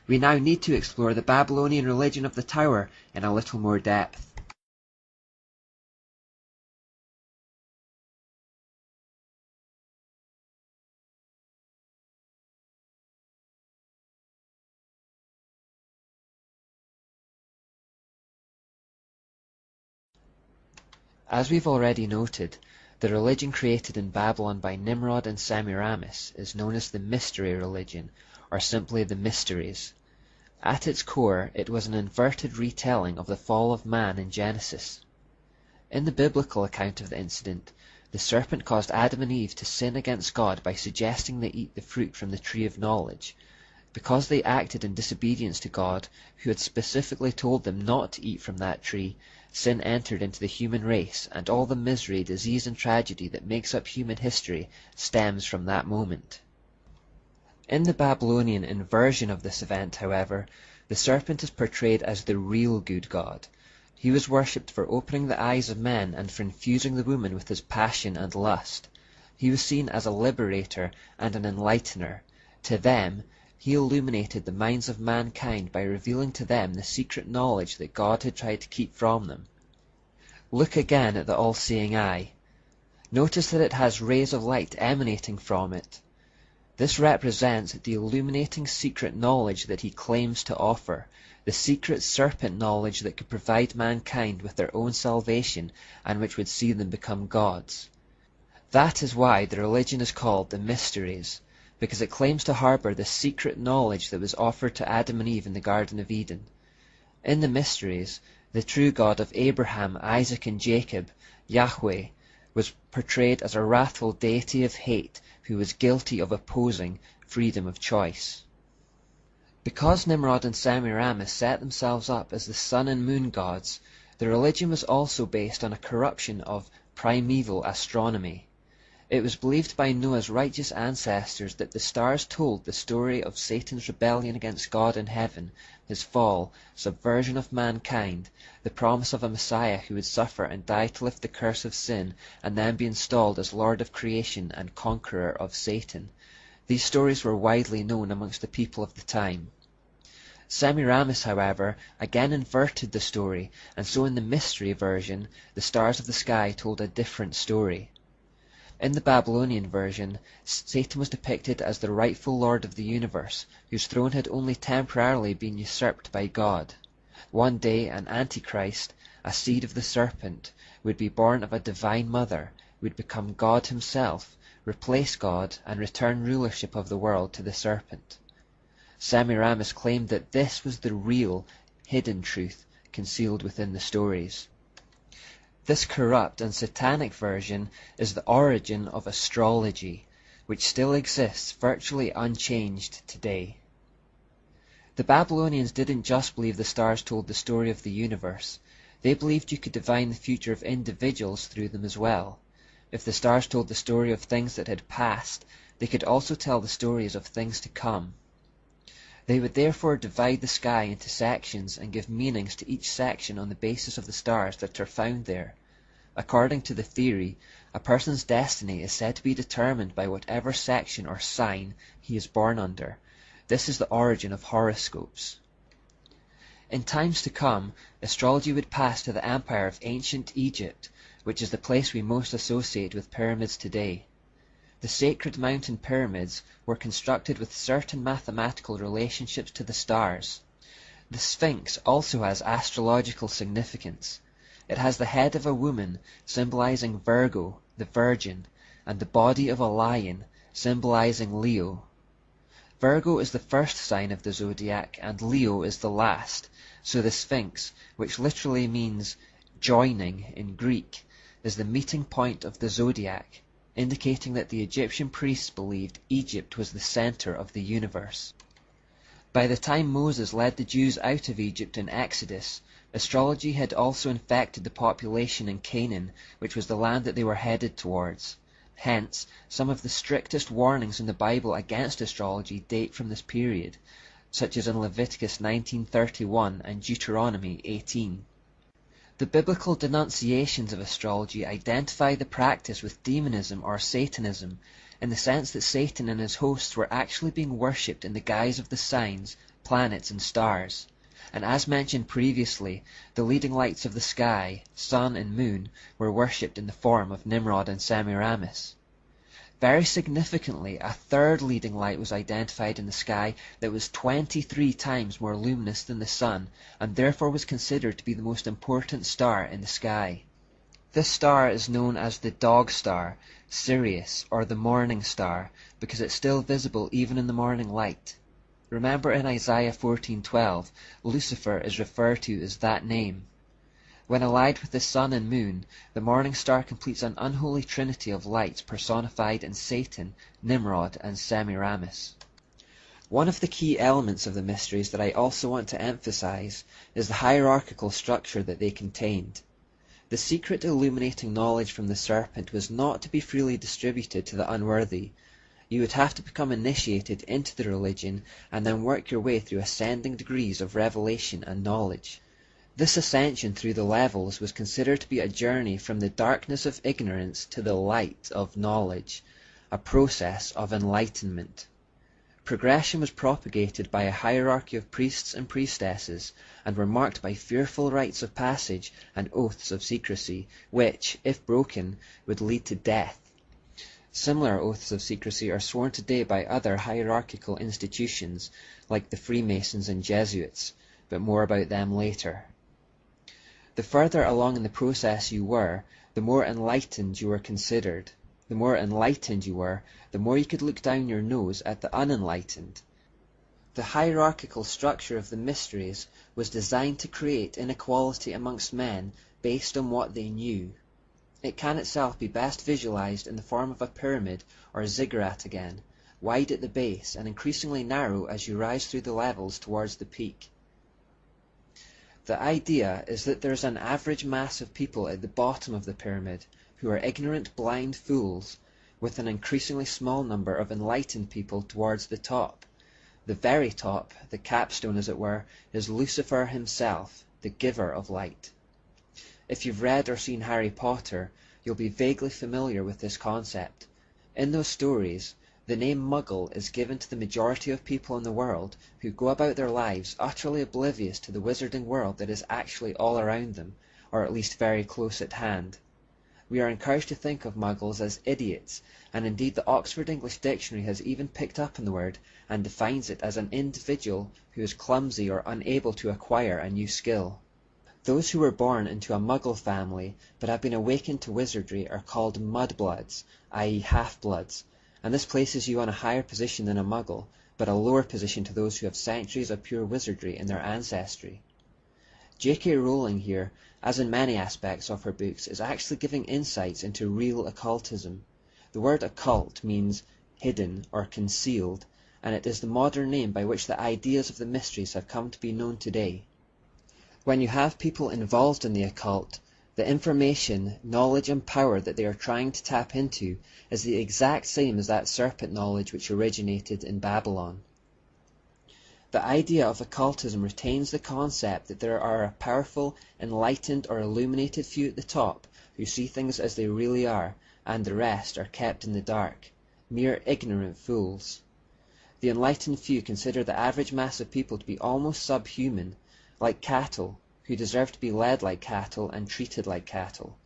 We now need to explore the Babylonian religion of the Tower in a little more depth. As we've already noted, the religion created in Babylon by Nimrod and Semiramis is known as the Mystery Religion, or simply the Mysteries. At its core, it was an inverted retelling of the fall of man in Genesis. In the biblical account of the incident, the serpent caused Adam and Eve to sin against God by suggesting they eat the fruit from the tree of knowledge. Because they acted in disobedience to God, who had specifically told them not to eat from that tree, sin entered into the human race, and all the misery, disease, and tragedy that makes up human history stems from that moment. In the Babylonian inversion of this event, however, the serpent is portrayed as the real good God. He was worshipped for opening the eyes of men and for infusing the woman with his passion and lust. He was seen as a liberator and an enlightener. To them, he illuminated the minds of mankind by revealing to them the secret knowledge that God had tried to keep from them. Look again at the all-seeing eye. Notice that it has rays of light emanating from it. This represents the illuminating secret knowledge that he claims to offer, the secret serpent knowledge that could provide mankind with their own salvation and which would see them become gods. That is why the religion is called the Mysteries, because it claims to harbor the secret knowledge that was offered to Adam and Eve in the Garden of Eden. In the Mysteries, the true God of Abraham, Isaac, and Jacob, Yahweh, was portrayed as a wrathful deity of hate who was guilty of opposing freedom of choice. Because Nimrod and Semiramis set themselves up as the sun and moon gods, the religion was also based on a corruption of primeval astronomy. It was believed by Noah's righteous ancestors that the stars told the story of Satan's rebellion against God in heaven, his fall, subversion of mankind, the promise of a Messiah who would suffer and die to lift the curse of sin, and then be installed as Lord of creation and conqueror of Satan. These stories were widely known amongst the people of the time. Semiramis, however, again inverted the story, and so in the mystery version, the stars of the sky told a different story. In the Babylonian version, Satan was depicted as the rightful lord of the universe, whose throne had only temporarily been usurped by God. One day an Antichrist, a seed of the serpent, would be born of a divine mother, would become God himself, replace God, and return rulership of the world to the serpent. Semiramis claimed that this was the real, hidden truth concealed within the stories. This corrupt and satanic version is the origin of astrology, which still exists virtually unchanged today. The Babylonians didn't just believe the stars told the story of the universe. They believed you could divine the future of individuals through them as well. If the stars told the story of things that had passed, they could also tell the stories of things to come. They would therefore divide the sky into sections and give meanings to each section on the basis of the stars that are found there. According to the theory, a person's destiny is said to be determined by whatever section or sign he is born under. This is the origin of horoscopes. In times to come, astrology would pass to the empire of ancient Egypt, which is the place we most associate with pyramids today. The sacred mountain pyramids were constructed with certain mathematical relationships to the stars. The Sphinx also has astrological significance. It has the head of a woman, symbolizing Virgo, the Virgin, and the body of a lion, symbolizing Leo. Virgo is the first sign of the zodiac, and Leo is the last, so the Sphinx, which literally means joining in Greek, is the meeting point of the zodiac, indicating that the Egyptian priests believed Egypt was the center of the universe. By the time Moses led the Jews out of Egypt in Exodus, Astrology had also infected the population in Canaan, which was the land that they were headed towards. Hence, some of the strictest warnings in the Bible against astrology date from this period, such as in Leviticus 19:31 and Deuteronomy 18. The biblical denunciations of astrology identify the practice with demonism or Satanism, in the sense that Satan and his hosts were actually being worshipped in the guise of the signs, planets, and stars. And as mentioned previously, the leading lights of the sky, sun and moon, were worshipped in the form of Nimrod and Semiramis. Very significantly, a third leading light was identified in the sky that was 23 times more luminous than the sun, and therefore was considered to be the most important star in the sky. This star is known as the dog star, Sirius, or the morning star, because it's still visible even in the morning light. Remember in Isaiah 14:12, Lucifer is referred to as that name. When allied with the sun and moon, the morning star completes an unholy trinity of lights personified in Satan, Nimrod, and Semiramis. One of the key elements of the mysteries that I also want to emphasize is the hierarchical structure that they contained. The secret illuminating knowledge from the serpent was not to be freely distributed to the unworthy. You would have to become initiated into the religion and then work your way through ascending degrees of revelation and knowledge. This ascension through the levels was considered to be a journey from the darkness of ignorance to the light of knowledge, a process of enlightenment. Progression was propagated by a hierarchy of priests and priestesses, and were marked by fearful rites of passage and oaths of secrecy, which, if broken, would lead to death. Similar oaths of secrecy are sworn today by other hierarchical institutions, like the Freemasons and Jesuits, but more about them later. The further along in the process you were, the more enlightened you were considered. The more enlightened you were, the more you could look down your nose at the unenlightened. The hierarchical structure of the mysteries was designed to create inequality amongst men based on what they knew. It can itself be best visualized in the form of a pyramid or ziggurat again, wide at the base and increasingly narrow as you rise through the levels towards the peak. The idea is that there is an average mass of people at the bottom of the pyramid who are ignorant, blind fools, with an increasingly small number of enlightened people towards the top. The very top, the capstone as it were, is Lucifer himself, the giver of light. If you've read or seen Harry Potter, you'll be vaguely familiar with this concept. In those stories, the name Muggle is given to the majority of people in the world who go about their lives utterly oblivious to the wizarding world that is actually all around them, or at least very close at hand. We are encouraged to think of Muggles as idiots, and indeed the Oxford English Dictionary has even picked up on the word and defines it as an individual who is clumsy or unable to acquire a new skill. Those who were born into a Muggle family but have been awakened to wizardry are called mudbloods, i.e. half-bloods, and this places you on a higher position than a Muggle, but a lower position to those who have centuries of pure wizardry in their ancestry. J.K. Rowling here, as in many aspects of her books, is actually giving insights into real occultism. The word occult means hidden or concealed, and it is the modern name by which the ideas of the mysteries have come to be known today. When you have people involved in the occult, the information, knowledge and power that they are trying to tap into is the exact same as that serpent knowledge which originated in Babylon. The idea of occultism retains the concept that there are a powerful, enlightened or illuminated few at the top who see things as they really are, and the rest are kept in the dark, mere ignorant fools. The enlightened few consider the average mass of people to be almost subhuman, like cattle, who deserve to be led like cattle and treated like cattle.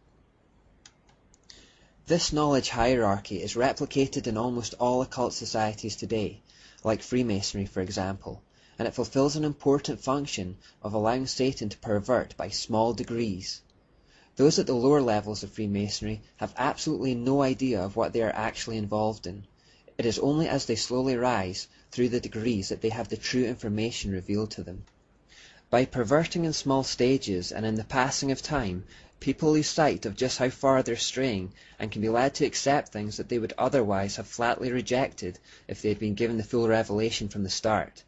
This knowledge hierarchy is replicated in almost all occult societies today, like Freemasonry for example, and it fulfills an important function of allowing Satan to pervert by small degrees. Those at the lower levels of Freemasonry have absolutely no idea of what they are actually involved in. It is only as they slowly rise through the degrees that they have the true information revealed to them. By perverting in small stages and in the passing of time, people lose sight of just how far they're straying and can be led to accept things that they would otherwise have flatly rejected if they had been given the full revelation from the start.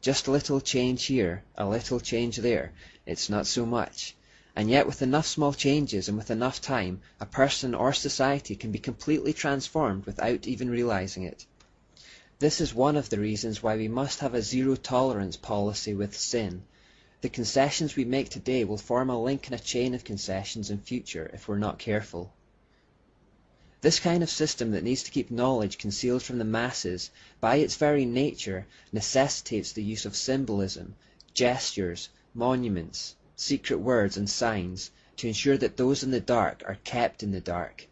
Just a little change here, a little change there, it's not so much. And yet with enough small changes and with enough time, a person or society can be completely transformed without even realizing it. This is one of the reasons why we must have a zero-tolerance policy with sin. The concessions we make today will form a link in a chain of concessions in future if we're not careful. This kind of system that needs to keep knowledge concealed from the masses, by its very nature, necessitates the use of symbolism, gestures, monuments, secret words and signs, to ensure that those in the dark are kept in the dark.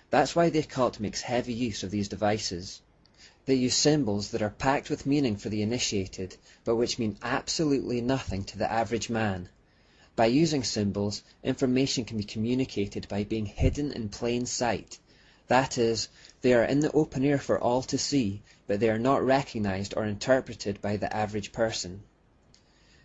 That's why the occult makes heavy use of these devices. They use symbols that are packed with meaning for the initiated, but which mean absolutely nothing to the average man. By using symbols, information can be communicated by being hidden in plain sight. That is, they are in the open air for all to see, but they are not recognized or interpreted by the average person.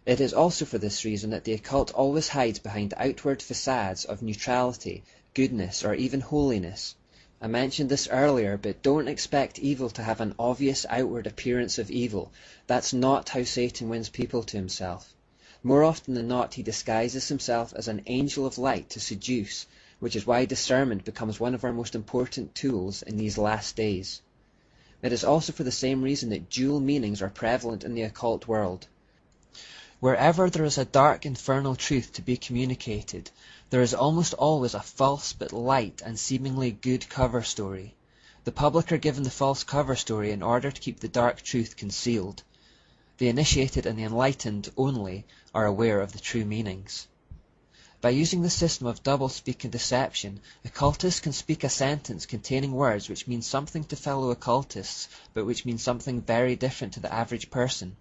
It is also for this reason that the occult always hides behind outward facades of neutrality, goodness, or even holiness. I mentioned this earlier, but don't expect evil to have an obvious outward appearance of evil. That's not how Satan wins people to himself. More often than not, he disguises himself as an angel of light to seduce, which is why discernment becomes one of our most important tools in these last days. It is also for the same reason that dual meanings are prevalent in the occult world. Wherever there is a dark infernal truth to be communicated, there is almost always a false but light and seemingly good cover story. The public are given the false cover story in order to keep the dark truth concealed. The initiated and the enlightened only are aware of the true meanings. By using the system of doublespeak and deception, occultists can speak a sentence containing words which mean something to fellow occultists, but which mean something very different to the average person.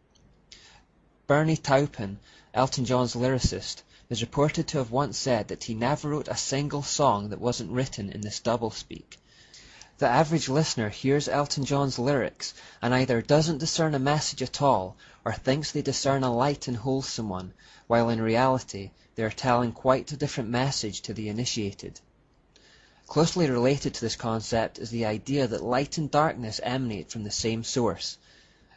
Bernie Taupin, Elton John's lyricist, is reported to have once said that he never wrote a single song that wasn't written in this doublespeak. The average listener hears Elton John's lyrics and either doesn't discern a message at all or thinks they discern a light and wholesome one, while in reality they are telling quite a different message to the initiated. Closely related to this concept is the idea that light and darkness emanate from the same source.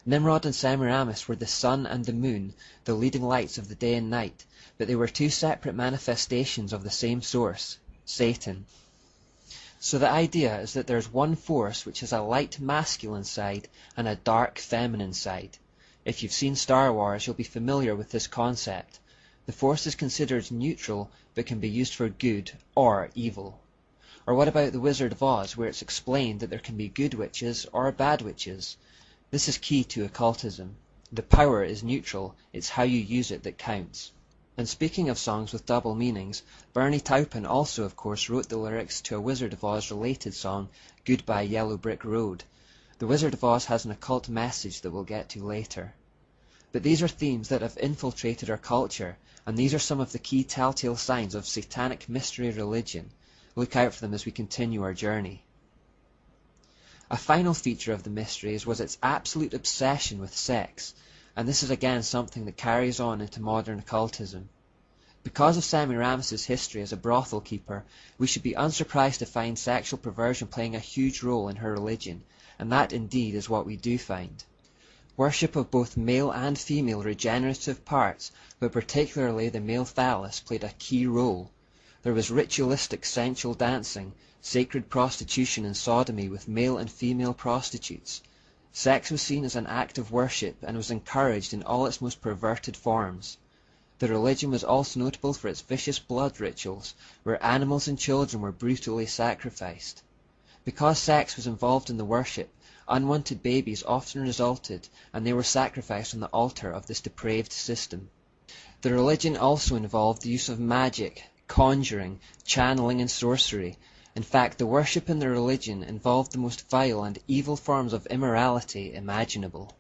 Nimrod and Semiramis were the sun and the moon, the leading lights of the day and night, but they were two separate manifestations of the same source, Satan. So the idea is that there's one force which has a light masculine side and a dark feminine side. If you've seen Star Wars, you'll be familiar with this concept. The force is considered neutral, but can be used for good or evil. Or what about the Wizard of Oz, where it's explained that there can be good witches or bad witches? This is key to occultism. The power is neutral, it's how you use it that counts. And speaking of songs with double meanings, Bernie Taupin also of course wrote the lyrics to a Wizard of Oz related song, Goodbye Yellow Brick Road. The Wizard of Oz has an occult message that we'll get to later. But these are themes that have infiltrated our culture, and these are some of the key telltale signs of satanic mystery religion. Look out for them as we continue our journey. A final feature of the mysteries was its absolute obsession with sex, and this is again something that carries on into modern occultism. Because of Semiramis' history as a brothel keeper, we should be unsurprised to find sexual perversion playing a huge role in her religion, and that indeed is what we do find. Worship of both male and female regenerative parts, but particularly the male phallus, played a key role. There was ritualistic sensual dancing, sacred prostitution and sodomy with male and female prostitutes. Sex was seen as an act of worship and was encouraged in all its most perverted forms. The religion was also notable for its vicious blood rituals, where animals and children were brutally sacrificed. Because sex was involved in the worship, unwanted babies often resulted, and they were sacrificed on the altar of this depraved system. The religion also involved the use of magic, conjuring, channeling and sorcery. In fact, the worship in the religion involved the most vile and evil forms of immorality imaginable.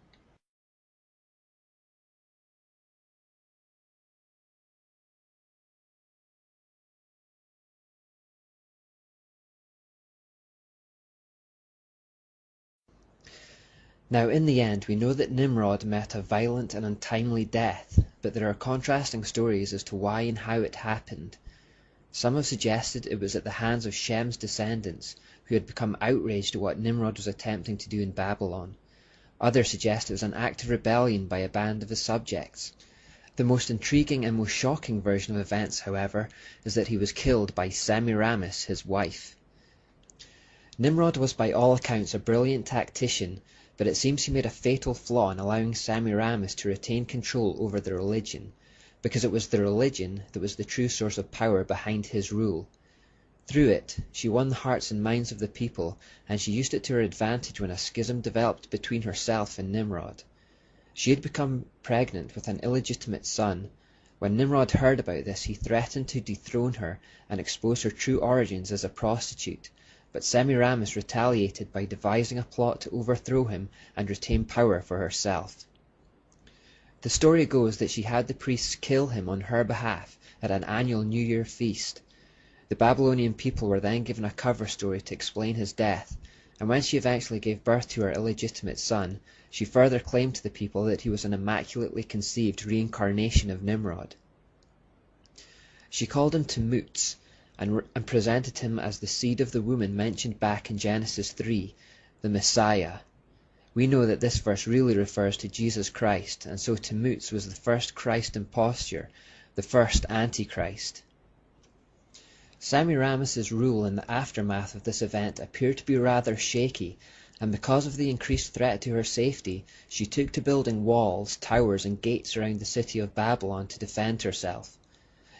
Now in the end we know that Nimrod met a violent and untimely death, but there are contrasting stories as to why and how it happened. Some have suggested it was at the hands of Shem's descendants, who had become outraged at what Nimrod was attempting to do in Babylon. Others suggest it was an act of rebellion by a band of his subjects. The most intriguing and most shocking version of events, however, is that he was killed by Semiramis, his wife. Nimrod was by all accounts a brilliant tactician, but it seems he made a fatal flaw in allowing Semiramis to retain control over the religion, because it was the religion that was the true source of power behind his rule. Through it, she won the hearts and minds of the people, and she used it to her advantage when a schism developed between herself and Nimrod. She had become pregnant with an illegitimate son. When Nimrod heard about this, he threatened to dethrone her and expose her true origins as a prostitute, but Semiramis retaliated by devising a plot to overthrow him and retain power for herself. The story goes that she had the priests kill him on her behalf at an annual New Year feast. The Babylonian people were then given a cover story to explain his death, and when she eventually gave birth to her illegitimate son, she further claimed to the people that he was an immaculately conceived reincarnation of Nimrod. She called him Tammuz, and presented him as the seed of the woman mentioned back in Genesis 3, the Messiah. We know that this verse really refers to Jesus Christ, and so Tammuz was the first Christ imposture, the first Antichrist. Semiramis's rule in the aftermath of this event appeared to be rather shaky, and because of the increased threat to her safety, she took to building walls, towers, and gates around the city of Babylon to defend herself.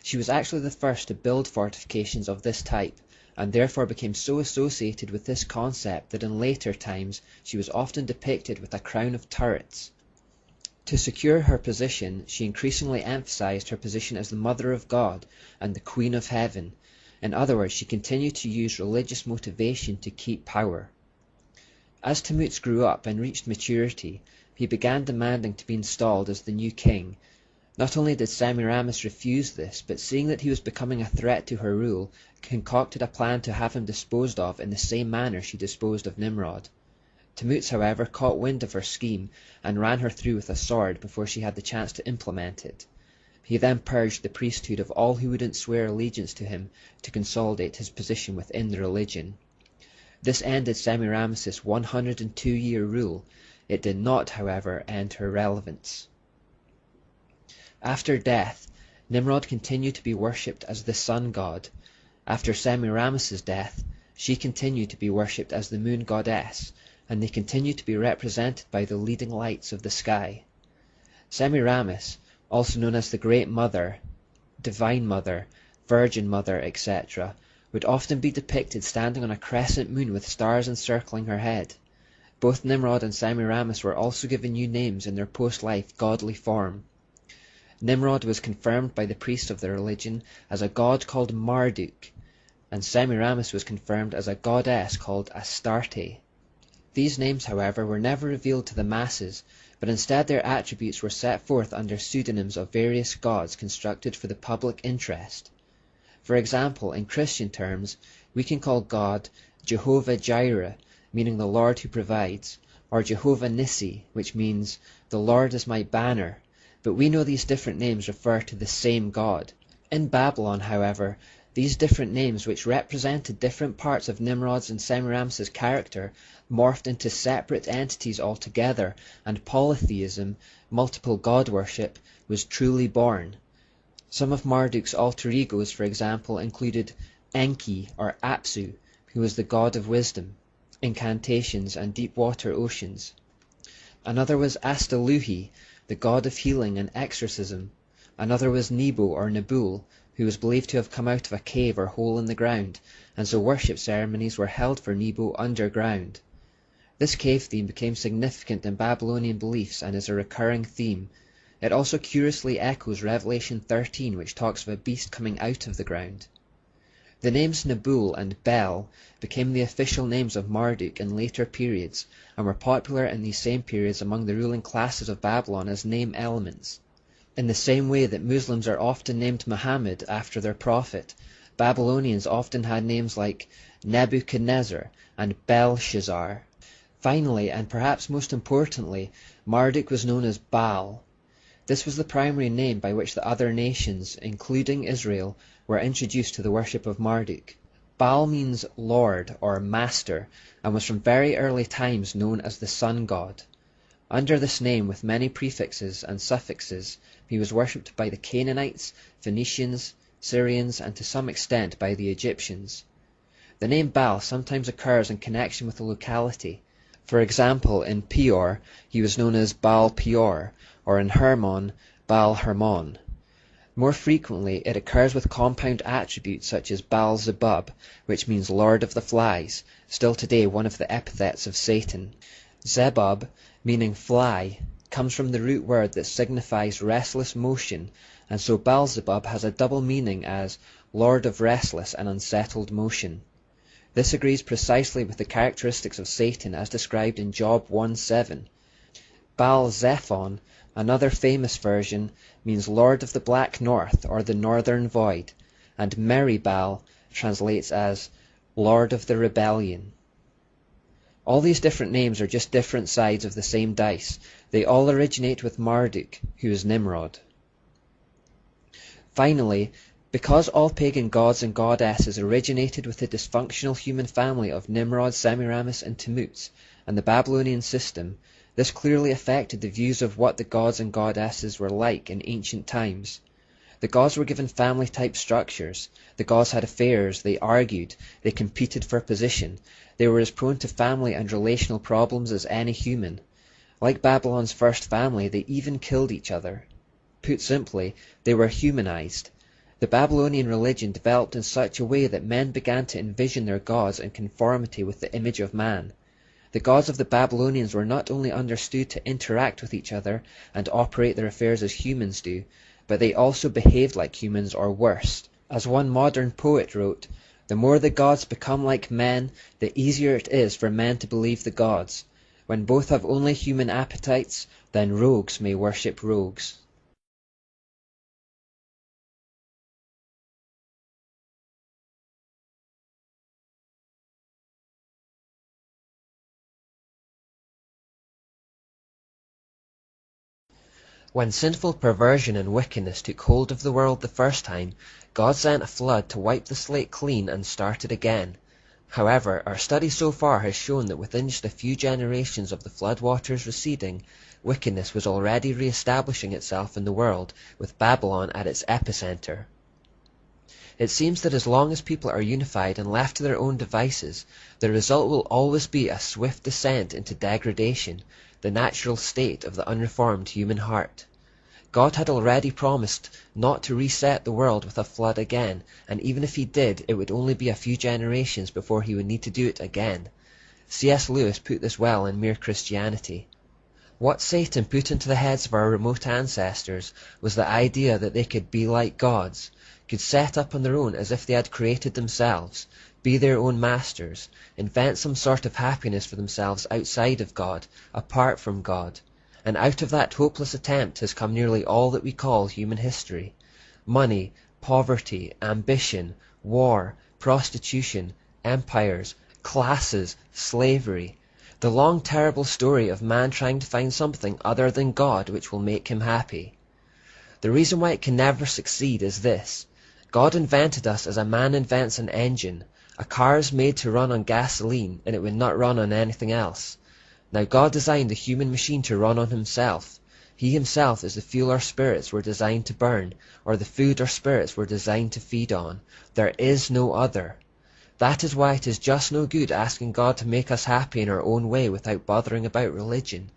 She was actually the first to build fortifications of this type, and therefore became so associated with this concept that in later times she was often depicted with a crown of turrets. To secure her position, she increasingly emphasized her position as the Mother of God and the Queen of Heaven. In other words, she continued to use religious motivation to keep power. As Tammuz grew up and reached maturity, he began demanding to be installed as the new king. Not only did Semiramis refuse this, but seeing that he was becoming a threat to her rule, concocted a plan to have him disposed of in the same manner she disposed of Nimrod. Tammuz, however, caught wind of her scheme and ran her through with a sword before she had the chance to implement it. He then purged the priesthood of all who wouldn't swear allegiance to him to consolidate his position within the religion. This ended Semiramis's 102-year rule. It did not, however, end her relevance. After death, Nimrod continued to be worshipped as the sun god. After Semiramis's death, she continued to be worshipped as the moon goddess, and they continued to be represented by the leading lights of the sky. Semiramis, also known as the Great Mother, Divine Mother, Virgin Mother, etc., would often be depicted standing on a crescent moon with stars encircling her head. Both Nimrod and Semiramis were also given new names in their post-life godly form. Nimrod was confirmed by the priests of the religion as a god called Marduk, and Semiramis was confirmed as a goddess called Astarte. These names, however, were never revealed to the masses, but instead their attributes were set forth under pseudonyms of various gods constructed for the public interest. For example, in Christian terms, we can call God Jehovah Jireh, meaning the Lord who provides, or Jehovah Nissi, which means the Lord is my banner, but we know these different names refer to the same God. In Babylon, however, these different names, which represented different parts of Nimrod's and Semiramis's character, morphed into separate entities altogether, and polytheism, multiple god worship, was truly born. Some of Marduk's alter egos, for example, included Enki or Apsu, who was the god of wisdom, incantations, and deep water oceans. Another was Astaluhi, the god of healing and exorcism. Another was Nebo or Nebul, who was believed to have come out of a cave or hole in the ground, and so worship ceremonies were held for Nebo underground. This cave theme became significant in Babylonian beliefs and is a recurring theme. It also curiously echoes Revelation 13, which talks of a beast coming out of the ground. The names Nebul and Bel became the official names of Marduk in later periods, and were popular in these same periods among the ruling classes of Babylon as name elements. In the same way that Muslims are often named Muhammad after their prophet, Babylonians often had names like Nebuchadnezzar and Belshazzar. Finally, and perhaps most importantly, Marduk was known as Baal. This was the primary name by which the other nations, including Israel, were introduced to the worship of Marduk. Baal means Lord or Master, and was from very early times known as the sun god. Under this name, with many prefixes and suffixes, he was worshipped by the Canaanites, Phoenicians, Syrians, and to some extent by the Egyptians. The name Baal sometimes occurs in connection with a locality. For example, in Peor, he was known as Baal Peor, or in Hermon, Baal Hermon. More frequently, it occurs with compound attributes such as Baal Zebub, which means Lord of the Flies, still today one of the epithets of Satan. Zebub, meaning fly, comes from the root word that signifies restless motion, and so Beelzebub has a double meaning as Lord of restless and unsettled motion. This agrees precisely with the characteristics of Satan as described in Job 1:7. Baal-Zephon, another famous version, means Lord of the Black North or the Northern Void, and Meribal translates as Lord of the Rebellion. All these different names are just different sides of the same dice. They all originate with Marduk, who is Nimrod. Finally, because all pagan gods and goddesses originated with the dysfunctional human family of Nimrod, Semiramis, and Tammuz, and the Babylonian system, this clearly affected the views of what the gods and goddesses were like in ancient times. The gods were given family-type structures. The gods had affairs, they argued, they competed for position. They were as prone to family and relational problems as any human. Like Babylon's first family, they even killed each other. Put simply, they were humanized. The Babylonian religion developed in such a way that men began to envision their gods in conformity with the image of man. The gods of the Babylonians were not only understood to interact with each other and operate their affairs as humans do, but they also behaved like humans or worse. As one modern poet wrote, "The more the gods become like men, the easier it is for men to believe the gods. When both have only human appetites, then rogues may worship rogues." When sinful perversion and wickedness took hold of the world the first time, God sent a flood to wipe the slate clean and start it again. However, our study so far has shown that within just a few generations of the flood waters receding, wickedness was already re-establishing itself in the world, with Babylon at its epicenter. It seems that as long as people are unified and left to their own devices, the result will always be a swift descent into degradation, the natural state of the unreformed human heart. God had already promised not to reset the world with a flood again, and even if he did, it would only be a few generations before he would need to do it again. C.S. Lewis put this well in Mere Christianity. What Satan put into the heads of our remote ancestors was the idea that they could be like gods, could set up on their own as if they had created themselves, be their own masters, invent some sort of happiness for themselves outside of God, apart from God. And out of that hopeless attempt has come nearly all that we call human history. Money, poverty, ambition, war, prostitution, empires, classes, slavery. The long terrible story of man trying to find something other than God which will make him happy. The reason why it can never succeed is this. God invented us as a man invents an engine. A car is made to run on gasoline, and it would not run on anything else. Now God designed the human machine to run on himself. He himself is the fuel our spirits were designed to burn, or the food our spirits were designed to feed on. There is no other. That is why it is just no good asking God to make us happy in our own way without bothering about religion.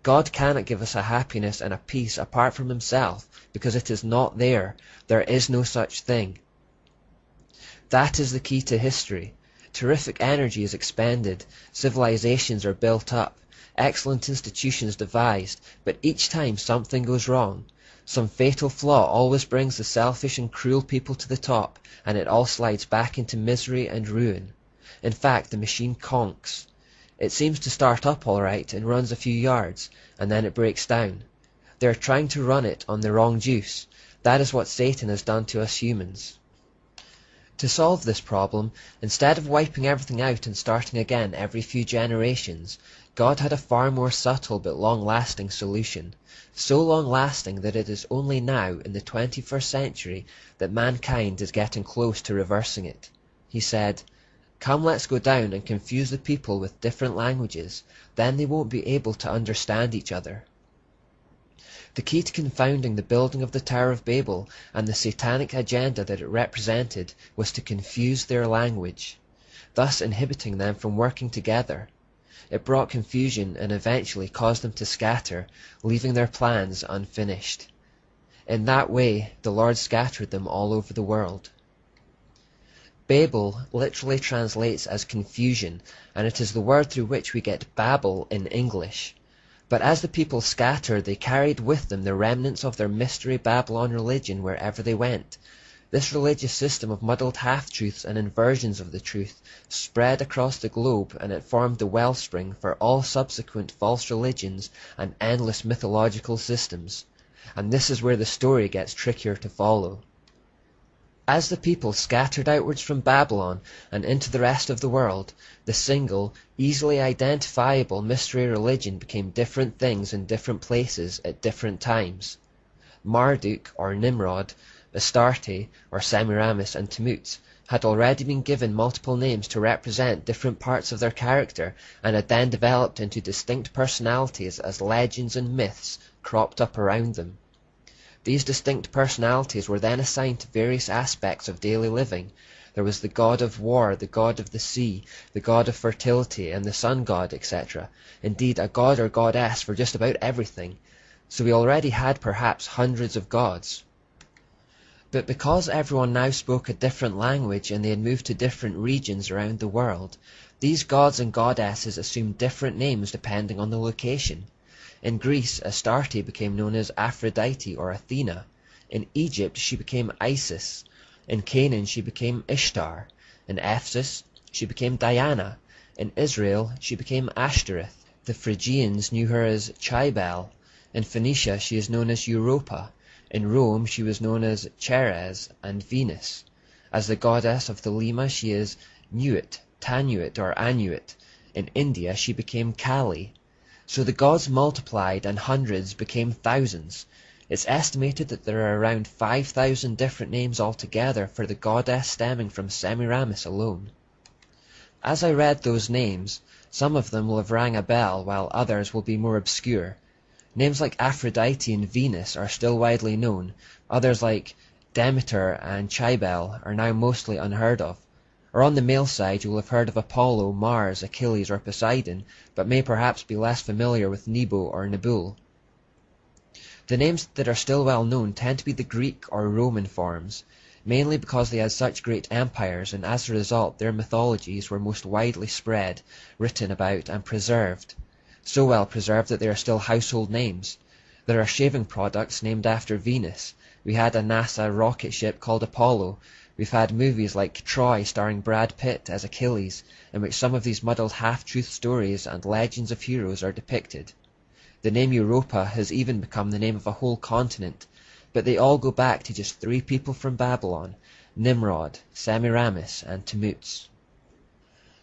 God cannot give us a happiness and a peace apart from himself, because it is not there. There is no such thing. That is the key to history. Terrific energy is expended, civilizations are built up, excellent institutions devised, but each time something goes wrong. Some fatal flaw always brings the selfish and cruel people to the top, and it all slides back into misery and ruin. In fact, the machine conks. It seems to start up all right and runs a few yards, and then it breaks down. They are trying to run it on the wrong juice. That is what Satan has done to us humans. To solve this problem, instead of wiping everything out and starting again every few generations, God had a far more subtle but long-lasting solution, so long-lasting that it is only now, in the 21st century, that mankind is getting close to reversing it. He said, Come, let's go down and confuse the people with different languages, then they won't be able to understand each other. The key to confounding the building of the Tower of Babel and the satanic agenda that it represented was to confuse their language, thus inhibiting them from working together. It brought confusion and eventually caused them to scatter, leaving their plans unfinished. In that way, the Lord scattered them all over the world. Babel literally translates as confusion, and it is the word through which we get Babel in English. But as the people scattered, they carried with them the remnants of their mystery Babylon religion wherever they went. This religious system of muddled half-truths and inversions of the truth spread across the globe, and it formed the wellspring for all subsequent false religions and endless mythological systems. And this is where the story gets trickier to follow. As the people scattered outwards from Babylon and into the rest of the world, the single, easily identifiable mystery religion became different things in different places at different times. Marduk, or Nimrod, Astarte, or Semiramis, and Tammuz had already been given multiple names to represent different parts of their character, and had then developed into distinct personalities as legends and myths cropped up around them. These distinct personalities were then assigned to various aspects of daily living. There was the god of war, the god of the sea, the god of fertility, and the sun god, etc. Indeed, a god or goddess for just about everything. So we already had perhaps hundreds of gods. But because everyone now spoke a different language and they had moved to different regions around the world, these gods and goddesses assumed different names depending on the location. In Greece, Astarte became known as Aphrodite or Athena. In Egypt, she became Isis. In Canaan, she became Ishtar. In Ephesus, she became Diana. In Israel, she became Ashtoreth. The Phrygians knew her as Cybele. In Phoenicia, she is known as Europa. In Rome, she was known as Ceres and Venus. As the goddess of Thelema, she is Nuit, Tanuit, or Anuit. In India, she became Kali. So the gods multiplied and hundreds became thousands. It's estimated that there are around 5,000 different names altogether for the goddess stemming from Semiramis alone. As I read those names, some of them will have rang a bell, while others will be more obscure. Names like Aphrodite and Venus are still widely known. Others like Demeter and Cybele are now mostly unheard of. Or on the male side, you will have heard of Apollo, Mars, Achilles, or Poseidon, but may perhaps be less familiar with Nebo or Nebul. The names that are still well known tend to be the Greek or Roman forms, mainly because they had such great empires, and as a result their mythologies were most widely spread, written about, and preserved. So well preserved that they are still household names. There are shaving products named after Venus. We had a NASA rocket ship called Apollo. We've had movies like Troy starring Brad Pitt as Achilles, in which some of these muddled half-truth stories and legends of heroes are depicted. The name Europa has even become the name of a whole continent, but they all go back to just 3 people from Babylon: Nimrod, Semiramis, and Tammuz.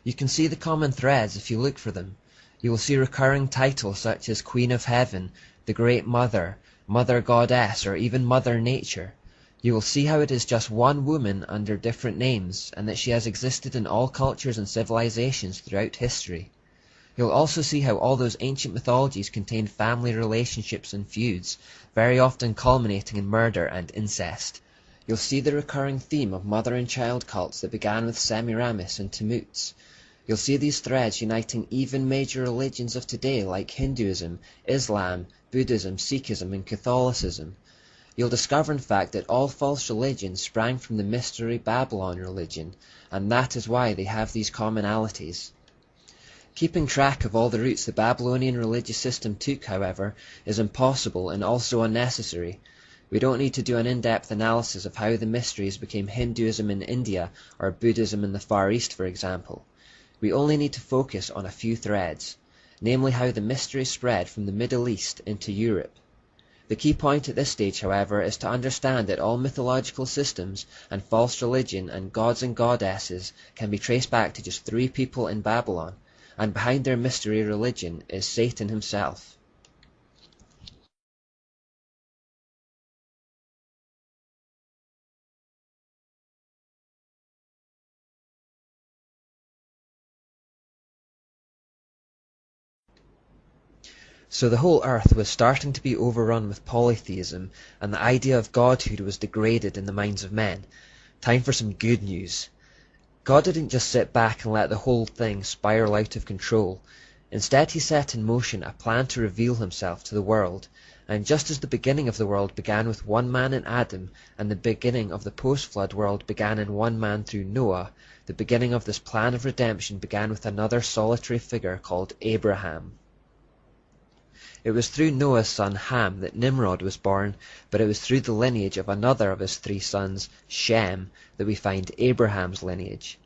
You can see the common threads if you look for them. You will see recurring titles such as Queen of Heaven, the Great Mother, Mother Goddess, or even Mother Nature. You will see how it is just one woman under different names, and that she has existed in all cultures and civilizations throughout history. You'll also see how all those ancient mythologies contained family relationships and feuds, very often culminating in murder and incest. You'll see the recurring theme of mother and child cults that began with Semiramis and Tammuz. You'll see these threads uniting even major religions of today like Hinduism, Islam, Buddhism, Sikhism, and Catholicism. You'll discover in fact that all false religions sprang from the mystery Babylon religion, and that is why they have these commonalities. Keeping track of all the routes the Babylonian religious system took, however, is impossible and also unnecessary. We don't need to do an in-depth analysis of how the mysteries became Hinduism in India or Buddhism in the Far East, for example. We only need to focus on a few threads, namely how the mystery spread from the Middle East into Europe. The key point at this stage, however, is to understand that all mythological systems and false religion and gods and goddesses can be traced back to just 3 people in Babylon, and behind their mystery religion is Satan himself. So the whole earth was starting to be overrun with polytheism, and the idea of godhood was degraded in the minds of men. Time for some good news. God didn't just sit back and let the whole thing spiral out of control. Instead, he set in motion a plan to reveal himself to the world. And just as the beginning of the world began with one man in Adam, and the beginning of the post-flood world began in one man through Noah, the beginning of this plan of redemption began with another solitary figure called Abraham. It was through Noah's son Ham that Nimrod was born, but it was through the lineage of another of his 3 sons, Shem, that we find Abraham's lineage.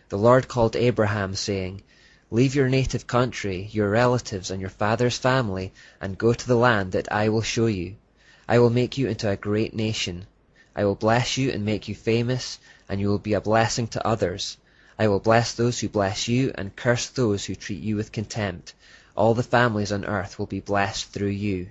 The Lord called Abraham, saying, "Leave your native country, your relatives, and your father's family, and go to the land that I will show you. I will make you into a great nation. I will bless you and make you famous, and you will be a blessing to others. I will bless those who bless you, and curse those who treat you with contempt. All the families on earth will be blessed through you."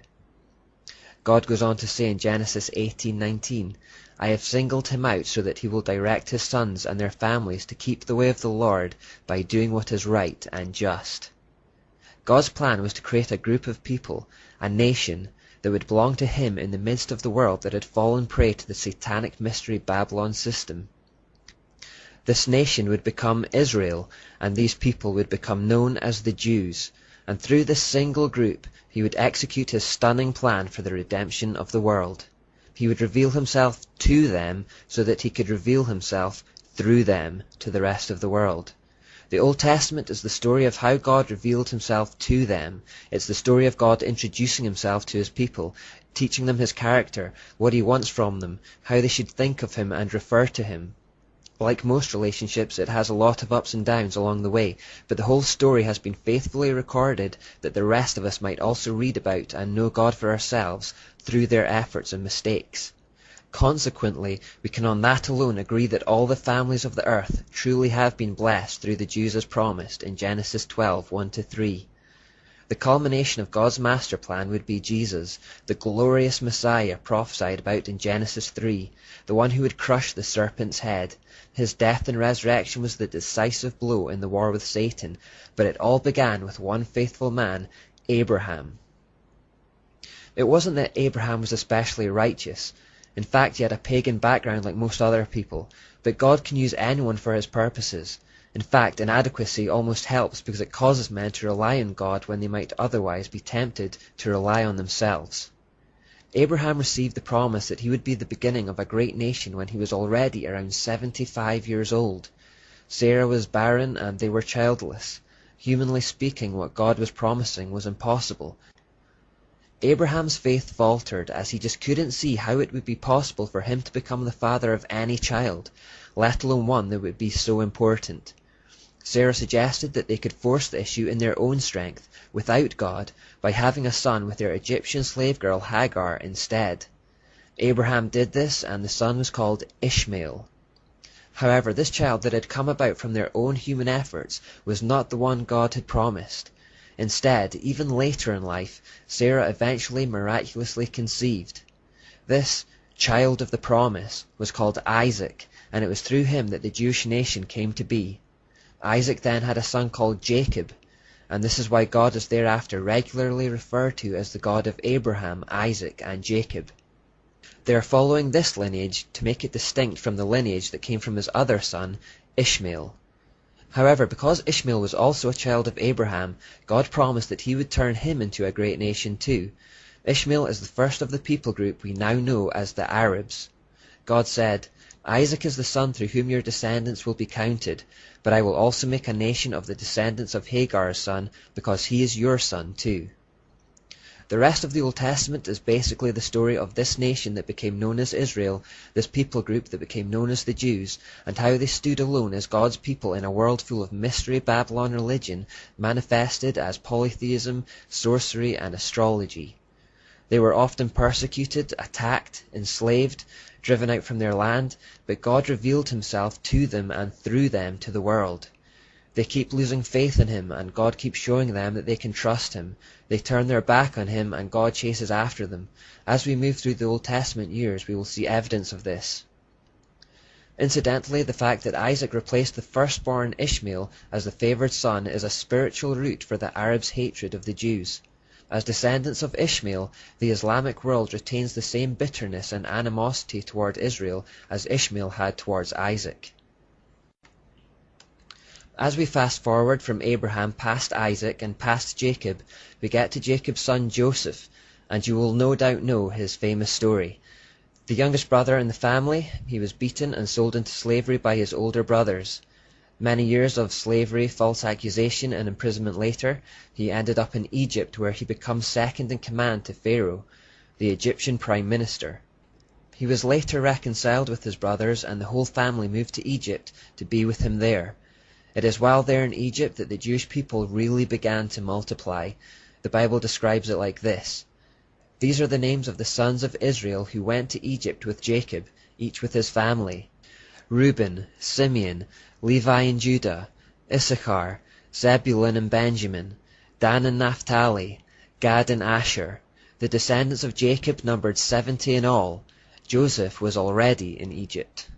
God goes on to say in Genesis 18:19, "I have singled him out so that he will direct his sons and their families to keep the way of the Lord by doing what is right and just." God's plan was to create a group of people, a nation, that would belong to him in the midst of the world that had fallen prey to the satanic mystery Babylon system. This nation would become Israel, and these people would become known as the Jews. And through this single group, he would execute his stunning plan for the redemption of the world. He would reveal himself to them so that he could reveal himself through them to the rest of the world. The Old Testament is the story of how God revealed himself to them. It's the story of God introducing himself to his people, teaching them his character, what he wants from them, how they should think of him and refer to him. Like most relationships, it has a lot of ups and downs along the way, but the whole story has been faithfully recorded that the rest of us might also read about and know God for ourselves through their efforts and mistakes. Consequently, we can on that alone agree that all the families of the earth truly have been blessed through the Jews as promised in Genesis 12:1-3. The culmination of God's master plan would be Jesus, the glorious Messiah prophesied about in Genesis 3, the one who would crush the serpent's head. His death and resurrection was the decisive blow in the war with Satan, but it all began with one faithful man, Abraham. It wasn't that Abraham was especially righteous. In fact, he had a pagan background like most other people, but God can use anyone for his purposes. In fact, inadequacy almost helps because it causes men to rely on God when they might otherwise be tempted to rely on themselves. Abraham received the promise that he would be the beginning of a great nation when he was already around 75 years old. Sarah was barren and they were childless. Humanly speaking, what God was promising was impossible. Abraham's faith faltered as he just couldn't see how it would be possible for him to become the father of any child, let alone one that would be so important. Sarah suggested that they could force the issue in their own strength, without God, by having a son with their Egyptian slave girl Hagar instead. Abraham did this, and the son was called Ishmael. However, this child that had come about from their own human efforts was not the one God had promised. Instead, even later in life, Sarah eventually miraculously conceived. This child of the promise was called Isaac, and it was through him that the Jewish nation came to be. Isaac then had a son called Jacob, and this is why God is thereafter regularly referred to as the God of Abraham, Isaac, and Jacob. They are following this lineage to make it distinct from the lineage that came from his other son, Ishmael. However, because Ishmael was also a child of Abraham, God promised that he would turn him into a great nation too. Ishmael is the first of the people group we now know as the Arabs. God said, "Isaac is the son through whom your descendants will be counted, but I will also make a nation of the descendants of Hagar's son, because he is your son too." The rest of the Old Testament is basically the story of this nation that became known as Israel, this people group that became known as the Jews, and how they stood alone as God's people in a world full of mystery Babylon religion, manifested as polytheism, sorcery, and astrology. They were often persecuted, attacked, enslaved, driven out from their land, but God revealed himself to them and through them to the world. They keep losing faith in him, and God keeps showing them that they can trust him. They turn their back on him, and God chases after them. As we move through the Old Testament years, we will see evidence of this. Incidentally, the fact that Isaac replaced the firstborn Ishmael as the favored son is a spiritual root for the Arabs' hatred of the Jews. As descendants of Ishmael, the Islamic world retains the same bitterness and animosity toward Israel as Ishmael had towards Isaac. As we fast forward from Abraham past Isaac and past Jacob, we get to Jacob's son Joseph, and you will no doubt know his famous story. The youngest brother in the family, he was beaten and sold into slavery by his older brothers. Many years of slavery, false accusation, and imprisonment later, he ended up in Egypt, where he becomes second in command to Pharaoh, the Egyptian prime minister. He was later reconciled with his brothers, and the whole family moved to Egypt to be with him there. It is while there in Egypt that the Jewish people really began to multiply. The Bible describes it like this: "These are the names of the sons of Israel who went to Egypt with Jacob, each with his family: Reuben, Simeon, Levi and Judah, Issachar, Zebulun and Benjamin, Dan and Naphtali, Gad and Asher. The descendants of Jacob numbered 70 in all. Joseph was already in Egypt."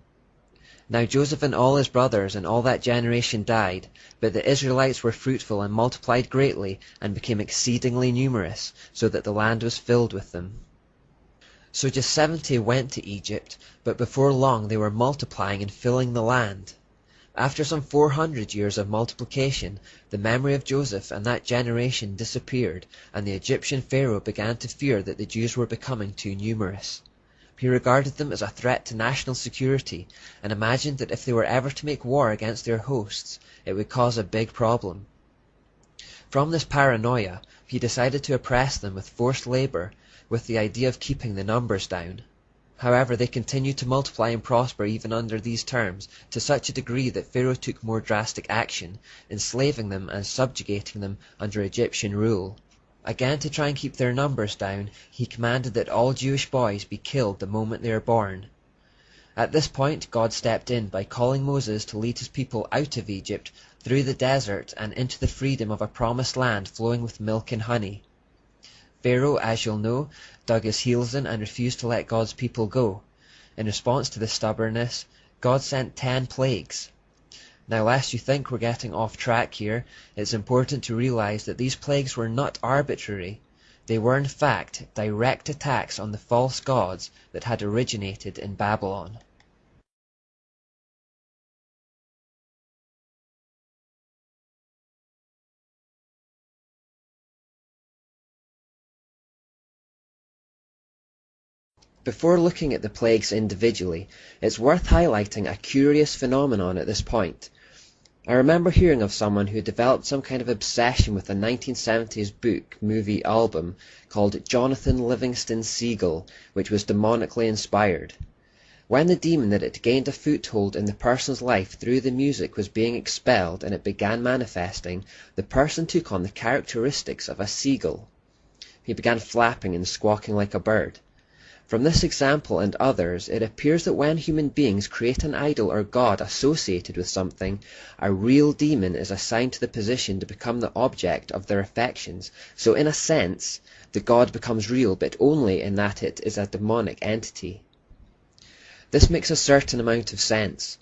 Now Joseph and all his brothers and all that generation died, but the Israelites were fruitful and multiplied greatly and became exceedingly numerous, so that the land was filled with them. So just 70 went to Egypt, but before long they were multiplying and filling the land. After some 400 years of multiplication, the memory of Joseph and that generation disappeared, and the Egyptian Pharaoh began to fear that the Jews were becoming too numerous. He regarded them as a threat to national security, and imagined that if they were ever to make war against their hosts, it would cause a big problem. From this paranoia, he decided to oppress them with forced labor, with the idea of keeping the numbers down. However, they continued to multiply and prosper even under these terms, to such a degree that Pharaoh took more drastic action, enslaving them and subjugating them under Egyptian rule. Again, to try and keep their numbers down, he commanded that all Jewish boys be killed the moment they are born. At this point, God stepped in by calling Moses to lead his people out of Egypt, through the desert, and into the freedom of a promised land flowing with milk and honey. Pharaoh, as you'll know, dug his heels in and refused to let God's people go. In response to this stubbornness, God sent 10 plagues. Now, lest you think we're getting off track here, it's important to realize that these plagues were not arbitrary. They were in fact direct attacks on the false gods that had originated in Babylon. Before looking at the plagues individually, it's worth highlighting a curious phenomenon at this point. I remember hearing of someone who developed some kind of obsession with a 1970s book, movie, album called Jonathan Livingston Seagull, which was demonically inspired. When the demon that had gained a foothold in the person's life through the music was being expelled and it began manifesting, the person took on the characteristics of a seagull. He began flapping and squawking like a bird. From this example and others, it appears that when human beings create an idol or god associated with something, a real demon is assigned to the position to become the object of their affections. So in a sense, the god becomes real, but only in that it is a demonic entity. This makes a certain amount of sense.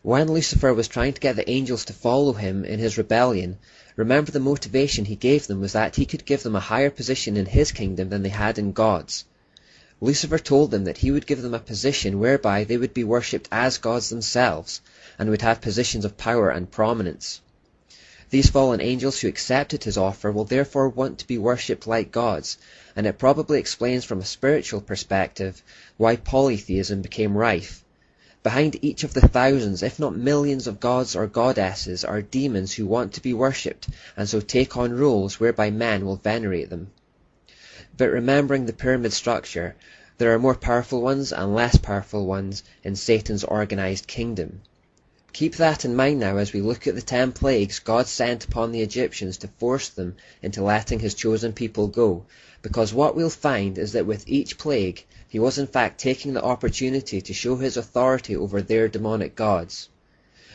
When Lucifer was trying to get the angels to follow him in his rebellion, remember the motivation he gave them was that he could give them a higher position in his kingdom than they had in God's. Lucifer told them that he would give them a position whereby they would be worshipped as gods themselves, and would have positions of power and prominence. These fallen angels who accepted his offer will therefore want to be worshipped like gods, and it probably explains from a spiritual perspective why polytheism became rife. Behind each of the thousands, if not millions of gods or goddesses are demons who want to be worshipped, and so take on roles whereby men will venerate them. But remembering the pyramid structure, there are more powerful ones and less powerful ones in Satan's organized kingdom. Keep that in mind now as we look at the 10 plagues God sent upon the Egyptians to force them into letting his chosen people go, because what we'll find is that with each plague, he was in fact taking the opportunity to show his authority over their demonic gods.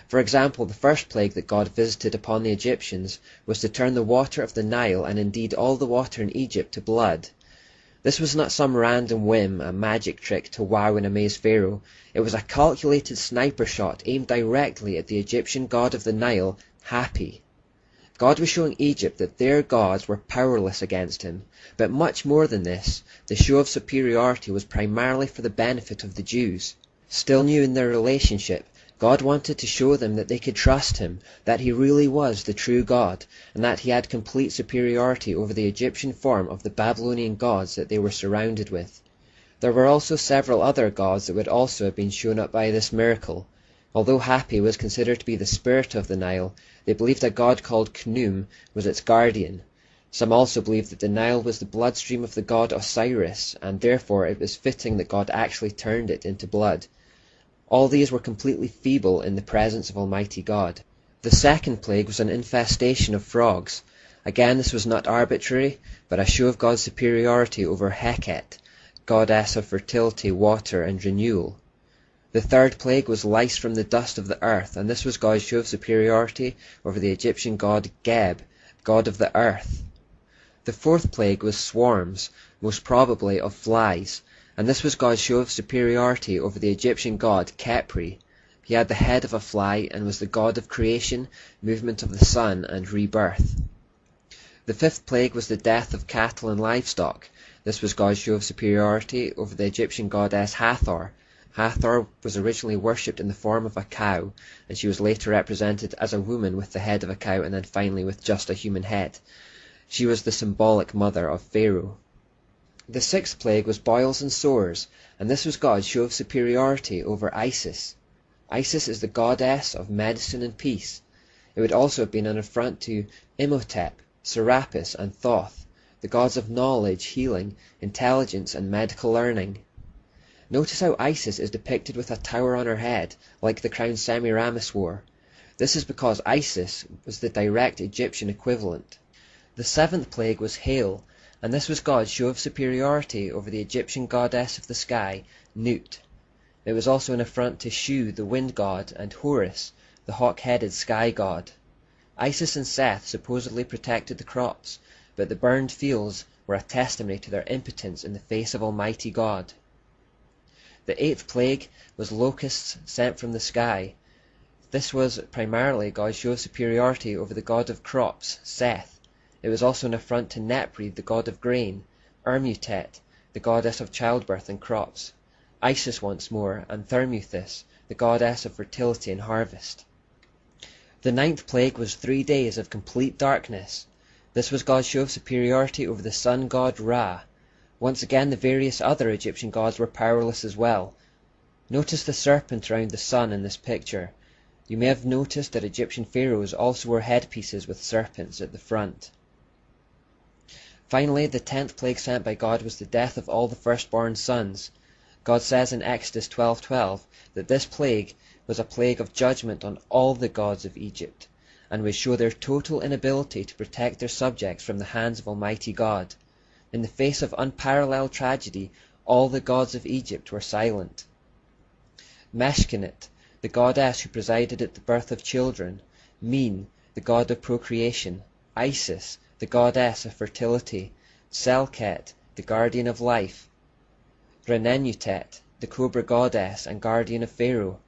For example, the first plague that God visited upon the Egyptians was to turn the water of the Nile, and indeed all the water in Egypt, to blood. This was not some random whim, a magic trick to wow and amaze Pharaoh. It was a calculated sniper shot aimed directly at the Egyptian god of the Nile, Hapi. God was showing Egypt that their gods were powerless against him, but much more than this, the show of superiority was primarily for the benefit of the Jews. Still new in their relationship, God wanted to show them that they could trust him, that he really was the true God, and that he had complete superiority over the Egyptian form of the Babylonian gods that they were surrounded with. There were also several other gods that would also have been shown up by this miracle. Although Hapi was considered to be the spirit of the Nile, they believed a god called Khnum was its guardian. Some also believed that the Nile was the bloodstream of the god Osiris, and therefore it was fitting that God actually turned it into blood. All these were completely feeble in the presence of Almighty God. The second plague was an infestation of frogs. Again, this was not arbitrary, but a show of God's superiority over Heket, goddess of fertility, water, and renewal. The third plague was lice from the dust of the earth, and this was God's show of superiority over the Egyptian god Geb, god of the earth. The fourth plague was swarms, most probably of flies, and this was God's show of superiority over the Egyptian god Khepri. He had the head of a fly and was the god of creation, movement of the sun, and rebirth. The fifth plague was the death of cattle and livestock. This was God's show of superiority over the Egyptian goddess Hathor. Hathor was originally worshipped in the form of a cow, and she was later represented as a woman with the head of a cow and then finally with just a human head. She was the symbolic mother of Pharaoh. The sixth plague was boils and sores, and this was God's show of superiority over Isis. Isis is the goddess of medicine and peace. It would also have been an affront to Imhotep, Serapis, and Thoth, the gods of knowledge, healing, intelligence, and medical learning. Notice how Isis is depicted with a tower on her head, like the crown Semiramis wore. This is because Isis was the direct Egyptian equivalent. The seventh plague was hail, and this was God's show of superiority over the Egyptian goddess of the sky, Nut. It was also an affront to Shu, the wind god, and Horus, the hawk-headed sky god. Isis and Seth supposedly protected the crops, but the burned fields were a testimony to their impotence in the face of Almighty God. The eighth plague was locusts sent from the sky. This was primarily God's show of superiority over the god of crops, Seth. It was also an affront to Nepri, the god of grain, Ermutet, the goddess of childbirth and crops, Isis once more, and Thermuthis, the goddess of fertility and harvest. The ninth plague was 3 days of complete darkness. This was God's show of superiority over the sun god Ra. Once again, the various other Egyptian gods were powerless as well. Notice the serpent around the sun in this picture. You may have noticed that Egyptian pharaohs also wore headpieces with serpents at the front. Finally, the 10th plague sent by God was the death of all the firstborn sons. God says in Exodus 12:12 that this plague was a plague of judgment on all the gods of Egypt, and would show their total inability to protect their subjects from the hands of Almighty God. In the face of unparalleled tragedy, all the gods of Egypt were silent. Meshkenet, the goddess who presided at the birth of children, Min, the god of procreation, Isis, the goddess of fertility, Selket, the guardian of life, Renenutet, the cobra goddess and guardian of Pharaoh.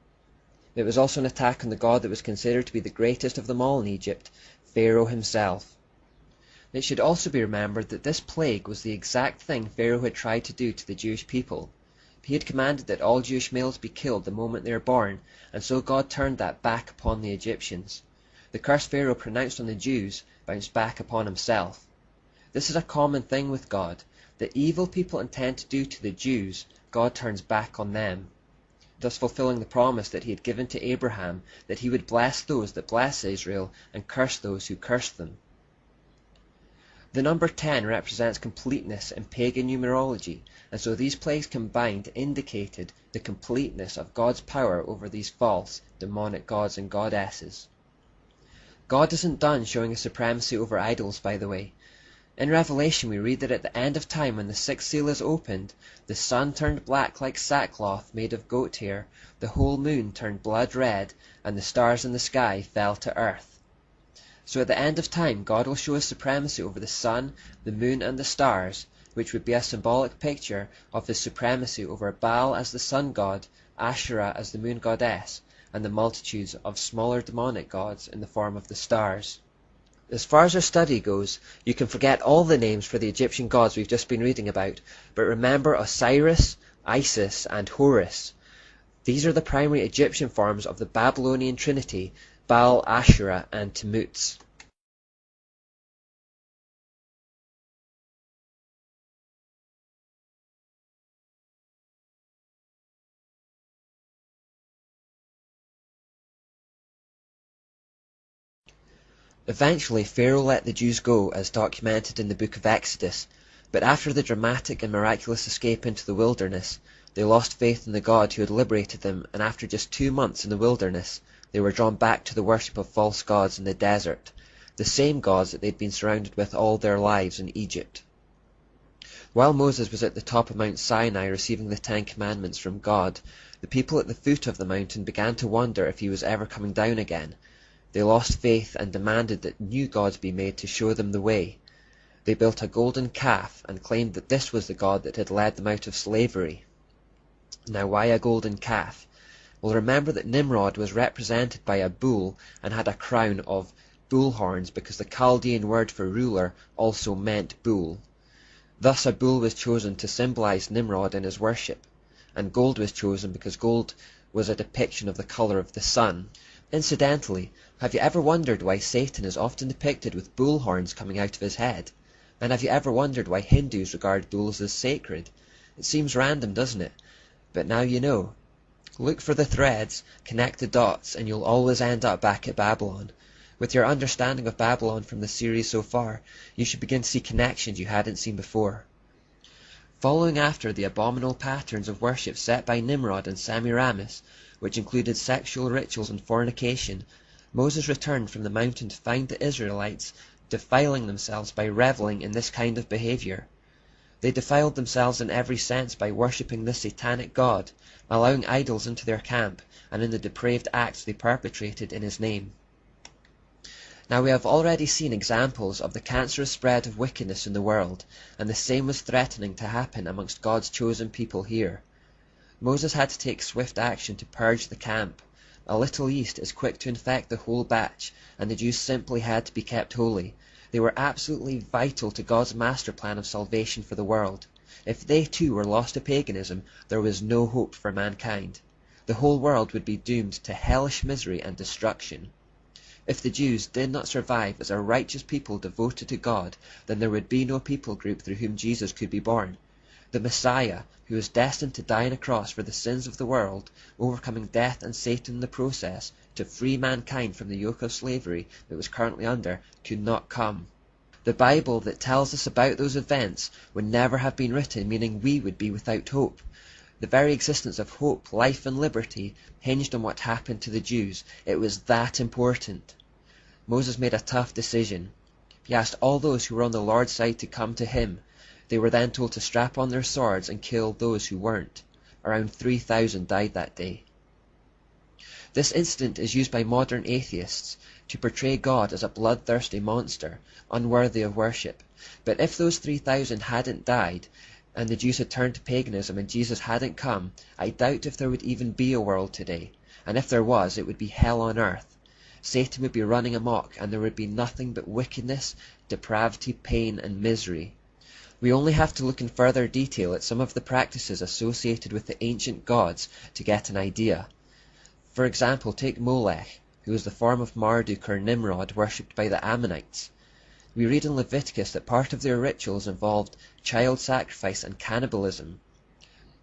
It was also an attack on the god that was considered to be the greatest of them all in Egypt, Pharaoh himself. It should also be remembered that this plague was the exact thing Pharaoh had tried to do to the Jewish people. He had commanded that all Jewish males be killed the moment they are born, and so God turned that back upon the Egyptians. The curse Pharaoh pronounced on the Jews bounced back upon himself. This is a common thing with God. The evil people intend to do to the Jews, God turns back on them, thus fulfilling the promise that he had given to Abraham that he would bless those that bless Israel and curse those who cursed them. The number 10 represents completeness in pagan numerology, and so these plagues combined indicated the completeness of God's power over these false, demonic gods and goddesses. God isn't done showing his supremacy over idols, by the way. In Revelation we read that at the end of time, when the 6th seal is opened, the sun turned black like sackcloth made of goat hair, the whole moon turned blood red, and the stars in the sky fell to earth. So at the end of time, God will show his supremacy over the sun, the moon, and the stars, which would be a symbolic picture of his supremacy over Baal as the sun god, Asherah as the moon goddess, and the multitudes of smaller demonic gods in the form of the stars. As far as our study goes, you can forget all the names for the Egyptian gods we've just been reading about, but remember Osiris, Isis, and Horus. These are the primary Egyptian forms of the Babylonian trinity, Baal, Asherah, and Tammuz. Eventually, Pharaoh let the Jews go, as documented in the book of Exodus, but after the dramatic and miraculous escape into the wilderness, they lost faith in the God who had liberated them, and after just 2 months in the wilderness, they were drawn back to the worship of false gods in the desert, the same gods that they'd been surrounded with all their lives in Egypt. While Moses was at the top of Mount Sinai receiving the 10 Commandments from God, the people at the foot of the mountain began to wonder if he was ever coming down again. They lost faith and demanded that new gods be made to show them the way. They built a golden calf and claimed that this was the God that had led them out of slavery. Now, why a golden calf? Well, remember that Nimrod was represented by a bull and had a crown of bull horns because the Chaldean word for ruler also meant bull. Thus a bull was chosen to symbolize Nimrod in his worship, and gold was chosen because gold was a depiction of the color of the sun. Incidentally, have you ever wondered why Satan is often depicted with bull horns coming out of his head? And have you ever wondered why Hindus regard bulls as sacred? It seems random, doesn't it? But now you know. Look for the threads, connect the dots, and you'll always end up back at Babylon. With your understanding of Babylon from the series so far, you should begin to see connections you hadn't seen before. Following after the abominable patterns of worship set by Nimrod and Semiramis, which included sexual rituals and fornication, Moses returned from the mountain to find the Israelites defiling themselves by reveling in this kind of behavior. They defiled themselves in every sense by worshipping the satanic god, allowing idols into their camp, and in the depraved acts they perpetrated in his name. Now we have already seen examples of the cancerous spread of wickedness in the world, and the same was threatening to happen amongst God's chosen people here. Moses had to take swift action to purge the camp. A little yeast is quick to infect the whole batch, and the Jews simply had to be kept holy. They were absolutely vital to God's master plan of salvation for the world. If they too were lost to paganism, there was no hope for mankind. The whole world would be doomed to hellish misery and destruction. If the Jews did not survive as a righteous people devoted to God, then there would be no people group through whom Jesus could be born. The Messiah, who was destined to die on a cross for the sins of the world, overcoming death and Satan in the process, to free mankind from the yoke of slavery it was currently under, could not come. The Bible that tells us about those events would never have been written, meaning we would be without hope. The very existence of hope, life and liberty hinged on what happened to the Jews. It was that important. Moses made a tough decision. He asked all those who were on the Lord's side to come to him. They were then told to strap on their swords and kill those who weren't. Around 3,000 died that day. This incident is used by modern atheists to portray God as a bloodthirsty monster, unworthy of worship. But if those 3,000 hadn't died, and the Jews had turned to paganism and Jesus hadn't come, I doubt if there would even be a world today. And if there was, it would be hell on earth. Satan would be running amok, and there would be nothing but wickedness, depravity, pain, and misery. We only have to look in further detail at some of the practices associated with the ancient gods to get an idea. For example, take Molech, who was the form of Marduk or Nimrod worshipped by the Ammonites. We read in Leviticus that part of their rituals involved child sacrifice and cannibalism.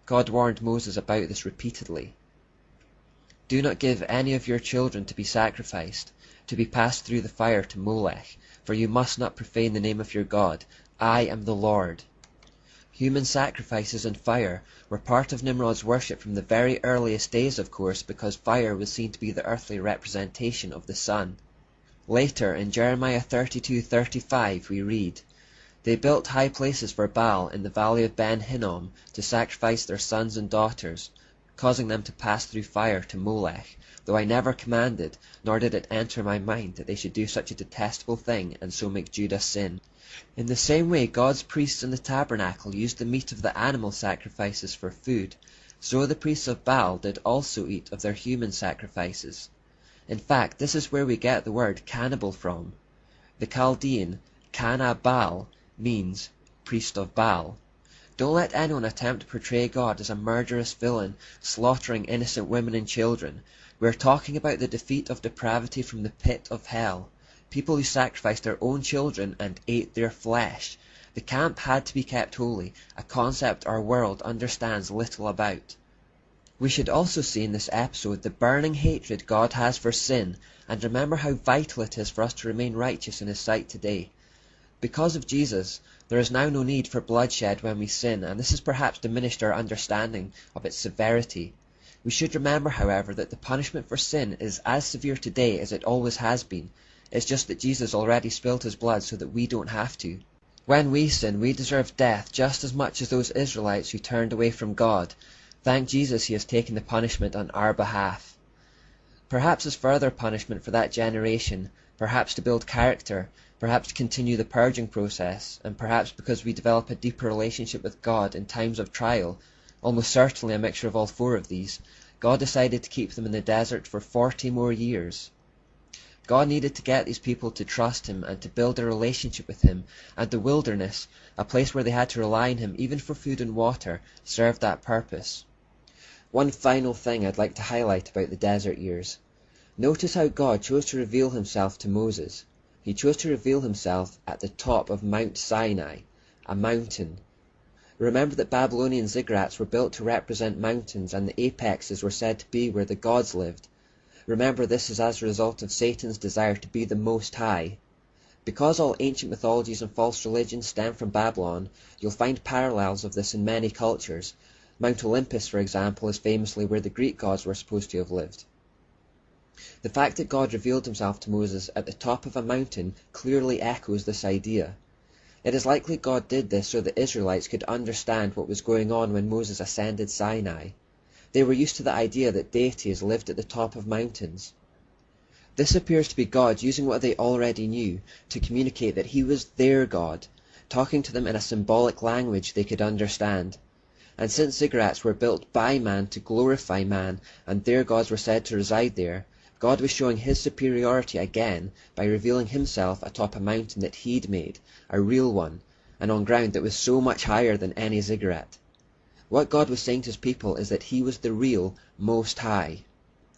God warned Moses about this repeatedly. Do not give any of your children to be sacrificed, to be passed through the fire to Molech, for you must not profane the name of your God. I am the Lord. Human sacrifices and fire were part of Nimrod's worship from the very earliest days, of course, because fire was seen to be the earthly representation of the sun. Later, in Jeremiah 32:35, we read, They built high places for Baal in the valley of Ben Hinnom to sacrifice their sons and daughters, causing them to pass through fire to Molech, though I never commanded, nor did it enter my mind that they should do such a detestable thing and so make Judah sin. In the same way God's priests in the tabernacle used the meat of the animal sacrifices for food, so the priests of Baal did also eat of their human sacrifices. In fact, this is where we get the word cannibal from. The Chaldean Kana-Baal means priest of Baal. Don't let anyone attempt to portray God as a murderous villain slaughtering innocent women and children. We are talking about the defeat of depravity from the pit of hell. People who sacrificed their own children and ate their flesh. The camp had to be kept holy, a concept our world understands little about. We should also see in this episode the burning hatred God has for sin, and remember how vital it is for us to remain righteous in His sight today. Because of Jesus, there is now no need for bloodshed when we sin, and this has perhaps diminished our understanding of its severity. We should remember, however, that the punishment for sin is as severe today as it always has been. It's just that Jesus already spilled His blood so that we don't have to. When we sin, we deserve death just as much as those Israelites who turned away from God. Thank Jesus He has taken the punishment on our behalf. Perhaps as further punishment for that generation, perhaps to build character, perhaps to continue the purging process, and perhaps because we develop a deeper relationship with God in times of trial, almost certainly a mixture of all four of these, God decided to keep them in the desert for 40 more years. God needed to get these people to trust Him and to build a relationship with Him, and the wilderness, a place where they had to rely on Him even for food and water, served that purpose. One final thing I'd like to highlight about the desert years. Notice how God chose to reveal Himself to Moses. He chose to reveal Himself at the top of Mount Sinai, a mountain. Remember that Babylonian ziggurats were built to represent mountains, and the apexes were said to be where the gods lived. Remember, this is as a result of Satan's desire to be the Most High. Because all ancient mythologies and false religions stem from Babylon, you'll find parallels of this in many cultures. Mount Olympus, for example, is famously where the Greek gods were supposed to have lived. The fact that God revealed Himself to Moses at the top of a mountain clearly echoes this idea. It is likely God did this so the Israelites could understand what was going on when Moses ascended Sinai. They were used to the idea that deities lived at the top of mountains. This appears to be God using what they already knew to communicate that He was their God, talking to them in a symbolic language they could understand. And since ziggurats were built by man to glorify man, and their gods were said to reside there, God was showing His superiority again by revealing Himself atop a mountain that He'd made, a real one, and on ground that was so much higher than any ziggurat. What God was saying to His people is that He was the real Most High.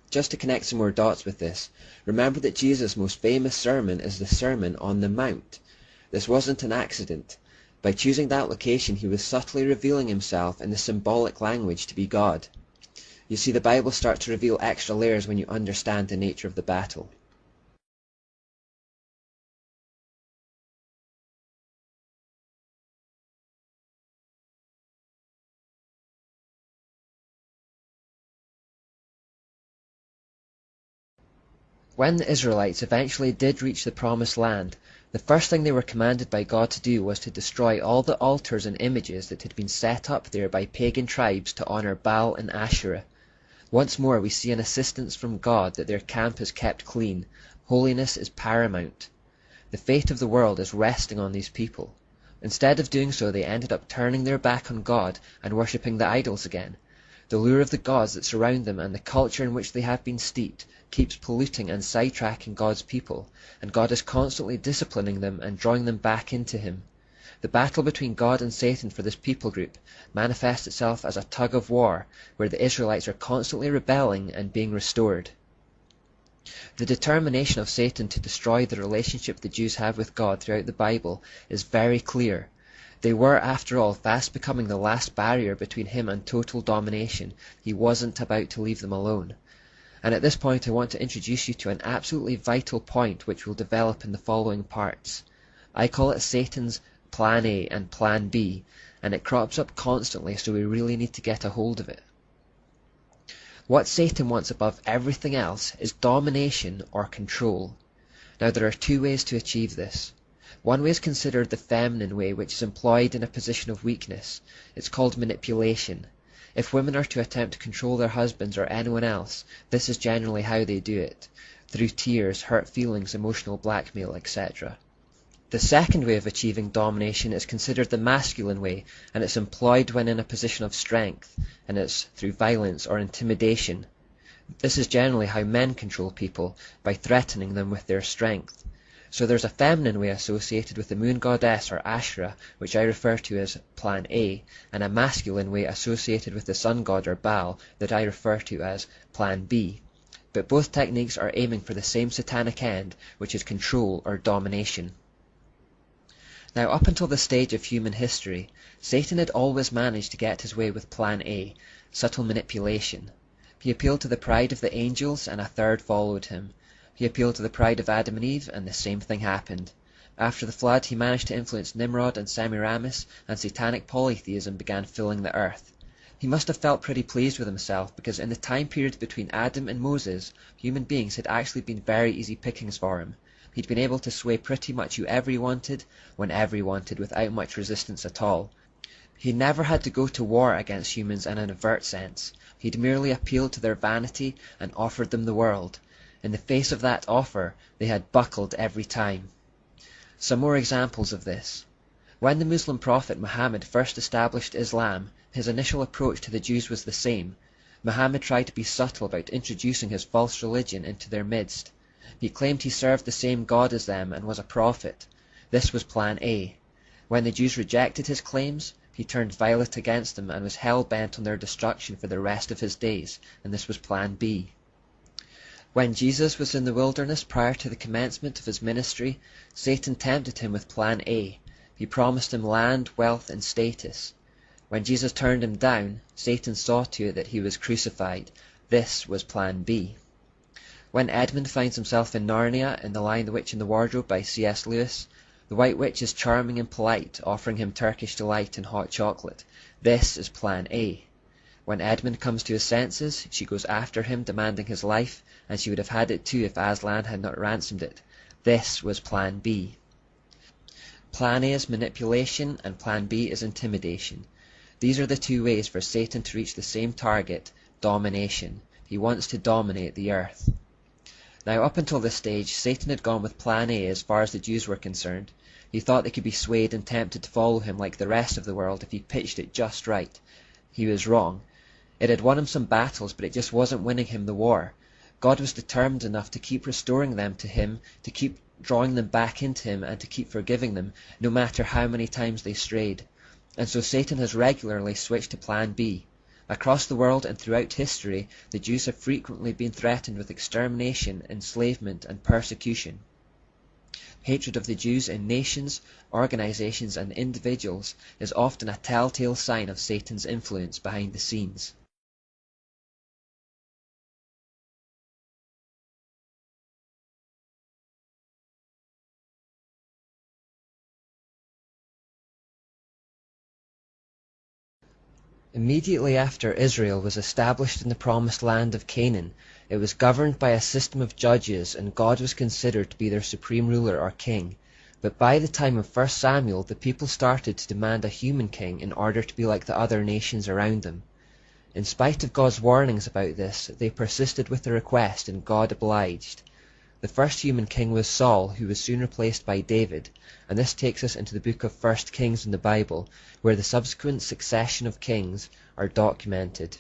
Just to connect some more dots with this, remember that Jesus' most famous sermon is the Sermon on the Mount. This wasn't an accident. By choosing that location, He was subtly revealing Himself in the symbolic language to be God. You see, the Bible starts to reveal extra layers when you understand the nature of the battle. When the Israelites eventually did reach the Promised Land, the first thing they were commanded by God to do was to destroy all the altars and images that had been set up there by pagan tribes to honor Baal and Asherah. Once more we see an assistance from God that their camp is kept clean. Holiness is paramount. The fate of the world is resting on these people. Instead of doing so, they ended up turning their back on God and worshipping the idols again. The lure of the gods that surround them and the culture in which they have been steeped keeps polluting and sidetracking God's people, and God is constantly disciplining them and drawing them back into Him. The battle between God and Satan for this people group manifests itself as a tug of war, where the Israelites are constantly rebelling and being restored. The determination of Satan to destroy the relationship the Jews have with God throughout the Bible is very clear. They were, after all, fast becoming the last barrier between him and total domination. He wasn't about to leave them alone. And at this point I want to introduce you to an absolutely vital point which will develop in the following parts. I call it Satan's Plan A and Plan B, and it crops up constantly, so we really need to get a hold of it. What Satan wants above everything else is domination or control. Now there are two ways to achieve this. One way is considered the feminine way, which is employed in a position of weakness. It's called manipulation. If women are to attempt to control their husbands or anyone else, this is generally how they do it, through tears, hurt feelings, emotional blackmail, etc. The second way of achieving domination is considered the masculine way, and it's employed when in a position of strength, and it's through violence or intimidation. This is generally how men control people, by threatening them with their strength. So there's a feminine way associated with the moon goddess or Ashra, which I refer to as Plan A, and a masculine way associated with the sun god or Baal that I refer to as Plan B. But both techniques are aiming for the same satanic end, which is control or domination. Now, up until this stage of human history, Satan had always managed to get his way with Plan A, subtle manipulation. He appealed to the pride of the angels, and a third followed him. He appealed to the pride of Adam and Eve, and the same thing happened. After the flood, he managed to influence Nimrod and Semiramis, and satanic polytheism began filling the earth. He must have felt pretty pleased with himself, because in the time period between Adam and Moses, human beings had actually been very easy pickings for him. He'd been able to sway pretty much whoever he wanted, whenever he wanted, without much resistance at all. He never had to go to war against humans in an overt sense. He'd merely appealed to their vanity and offered them the world. In the face of that offer, they had buckled every time. Some more examples of this. When the Muslim prophet Muhammad first established Islam, his initial approach to the Jews was the same. Muhammad tried to be subtle about introducing his false religion into their midst. He claimed he served the same God as them and was a prophet. This was Plan A. When the Jews rejected his claims, he turned violent against them and was hell-bent on their destruction for the rest of his days, and this was Plan B. When Jesus was in the wilderness prior to the commencement of his ministry, Satan tempted him with Plan A. He promised him land, wealth, and status. When Jesus turned him down, Satan saw to it that he was crucified. This was Plan B. When Edmund finds himself in Narnia in The Lion, the Witch, and the Wardrobe by C.S. Lewis, the White Witch is charming and polite, offering him Turkish delight and hot chocolate. This is Plan A. When Edmund comes to his senses, she goes after him, demanding his life, and she would have had it too if Aslan had not ransomed it. This was Plan B. Plan A is manipulation, and Plan B is intimidation. These are the two ways for Satan to reach the same target, domination. He wants to dominate the earth. Now, up until this stage, Satan had gone with Plan A as far as the Jews were concerned. He thought they could be swayed and tempted to follow him like the rest of the world if he pitched it just right. He was wrong. It had won him some battles, but it just wasn't winning him the war. God was determined enough to keep restoring them to him, to keep drawing them back into him, and to keep forgiving them, no matter how many times they strayed. And so Satan has regularly switched to Plan B. Across the world and throughout history, the Jews have frequently been threatened with extermination, enslavement, and persecution. Hatred of the Jews in nations, organizations, and individuals is often a telltale sign of Satan's influence behind the scenes. Immediately after Israel was established in the promised land of Canaan, it was governed by a system of judges, and God was considered to be their supreme ruler or king. But by the time of 1 Samuel, the people started to demand a human king in order to be like the other nations around them. In spite of God's warnings about this, they persisted with the request, and God obliged. The first human king was Saul, who was soon replaced by David, and this takes us into the book of 1 Kings in the Bible, where the subsequent succession of kings are documented.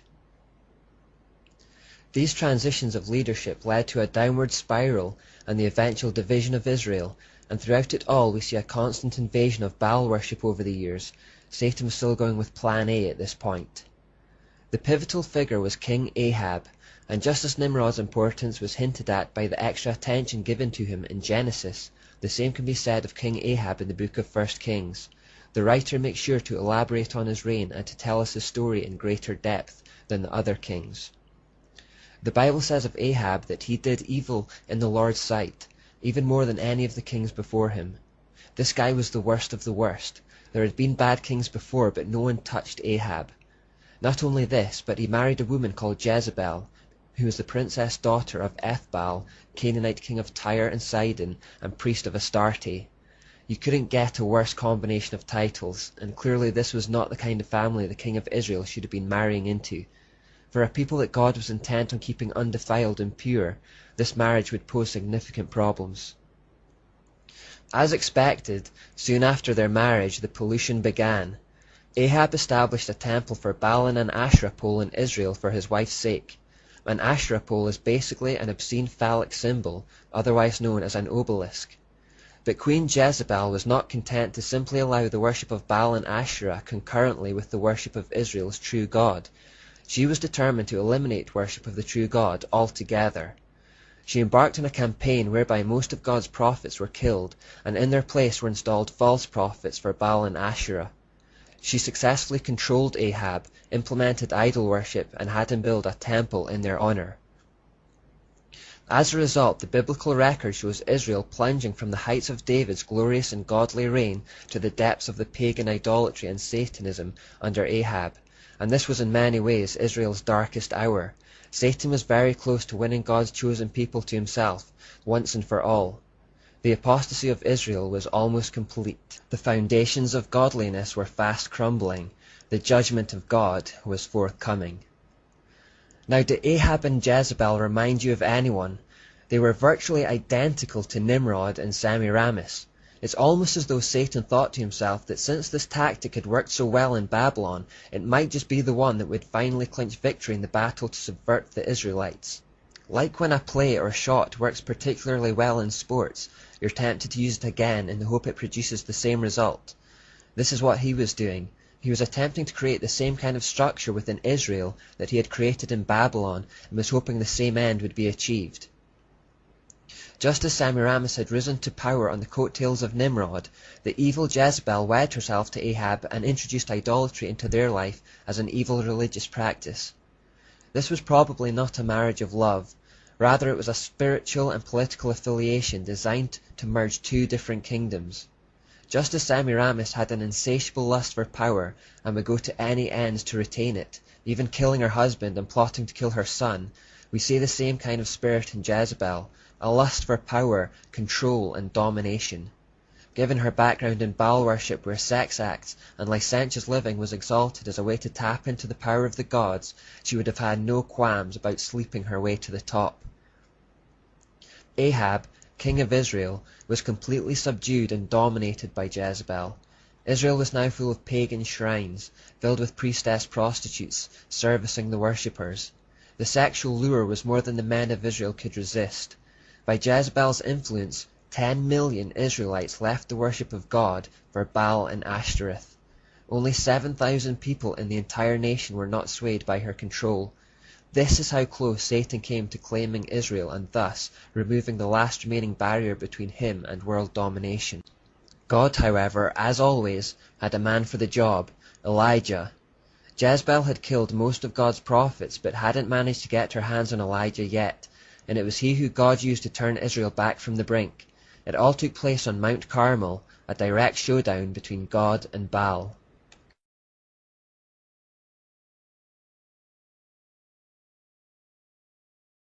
These transitions of leadership led to a downward spiral and the eventual division of Israel, and throughout it all we see a constant invasion of Baal worship over the years. Satan was still going with Plan A at this point. The pivotal figure was King Ahab, and just as Nimrod's importance was hinted at by the extra attention given to him in Genesis, the same can be said of King Ahab in the book of 1 Kings. The writer makes sure to elaborate on his reign and to tell us his story in greater depth than the other kings. The Bible says of Ahab that he did evil in the Lord's sight, even more than any of the kings before him. This guy was the worst of the worst. There had been bad kings before, but no one touched Ahab. Not only this, but he married a woman called Jezebel, who was the princess daughter of Ethbaal, Canaanite king of Tyre and Sidon, and priest of Astarte. You couldn't get a worse combination of titles, and clearly this was not the kind of family the king of Israel should have been marrying into. For a people that God was intent on keeping undefiled and pure, this marriage would pose significant problems. As expected, soon after their marriage the pollution began. Ahab established a temple for Baal and an Asherah pole in Israel for his wife's sake. An Asherah pole is basically an obscene phallic symbol, otherwise known as an obelisk. But Queen Jezebel was not content to simply allow the worship of Baal and Asherah concurrently with the worship of Israel's true God. She was determined to eliminate worship of the true God altogether. She embarked on a campaign whereby most of God's prophets were killed, and in their place were installed false prophets for Baal and Asherah. She successfully controlled Ahab, implemented idol worship, and had him build a temple in their honor. As a result, the biblical record shows Israel plunging from the heights of David's glorious and godly reign to the depths of the pagan idolatry and Satanism under Ahab, and this was in many ways Israel's darkest hour. Satan was very close to winning God's chosen people to himself, once and for all. The apostasy of Israel was almost complete. The foundations of godliness were fast crumbling. The judgment of God was forthcoming. Now, do Ahab and Jezebel remind you of anyone? They were virtually identical to Nimrod and Semiramis. It's almost as though Satan thought to himself that since this tactic had worked so well in Babylon, it might just be the one that would finally clinch victory in the battle to subvert the Israelites. Like when a play or shot works particularly well in sports, you're tempted to use it again in the hope it produces the same result. This is what he was doing. He was attempting to create the same kind of structure within Israel that he had created in Babylon, and was hoping the same end would be achieved. Just as Semiramis had risen to power on the coattails of Nimrod, the evil Jezebel wed herself to Ahab and introduced idolatry into their life as an evil religious practice. This was probably not a marriage of love. Rather, it was a spiritual and political affiliation designed to merge two different kingdoms. Just as Semiramis had an insatiable lust for power and would go to any ends to retain it, even killing her husband and plotting to kill her son, we see the same kind of spirit in Jezebel, a lust for power, control, and domination. Given her background in Baal worship, where sex acts and licentious living was exalted as a way to tap into the power of the gods, she would have had no qualms about sleeping her way to the top. Ahab, king of Israel, was completely subdued and dominated by Jezebel. Israel was now full of pagan shrines, filled with priestess prostitutes, servicing the worshippers. The sexual lure was more than the men of Israel could resist. By Jezebel's influence, 10 million Israelites left the worship of God for Baal and Ashtoreth. Only 7,000 people in the entire nation were not swayed by her control. This is how close Satan came to claiming Israel and thus removing the last remaining barrier between him and world domination. God, however, as always, had a man for the job, Elijah. Jezebel had killed most of God's prophets but hadn't managed to get her hands on Elijah yet, and it was he who God used to turn Israel back from the brink. It all took place on Mount Carmel, a direct showdown between God and Baal.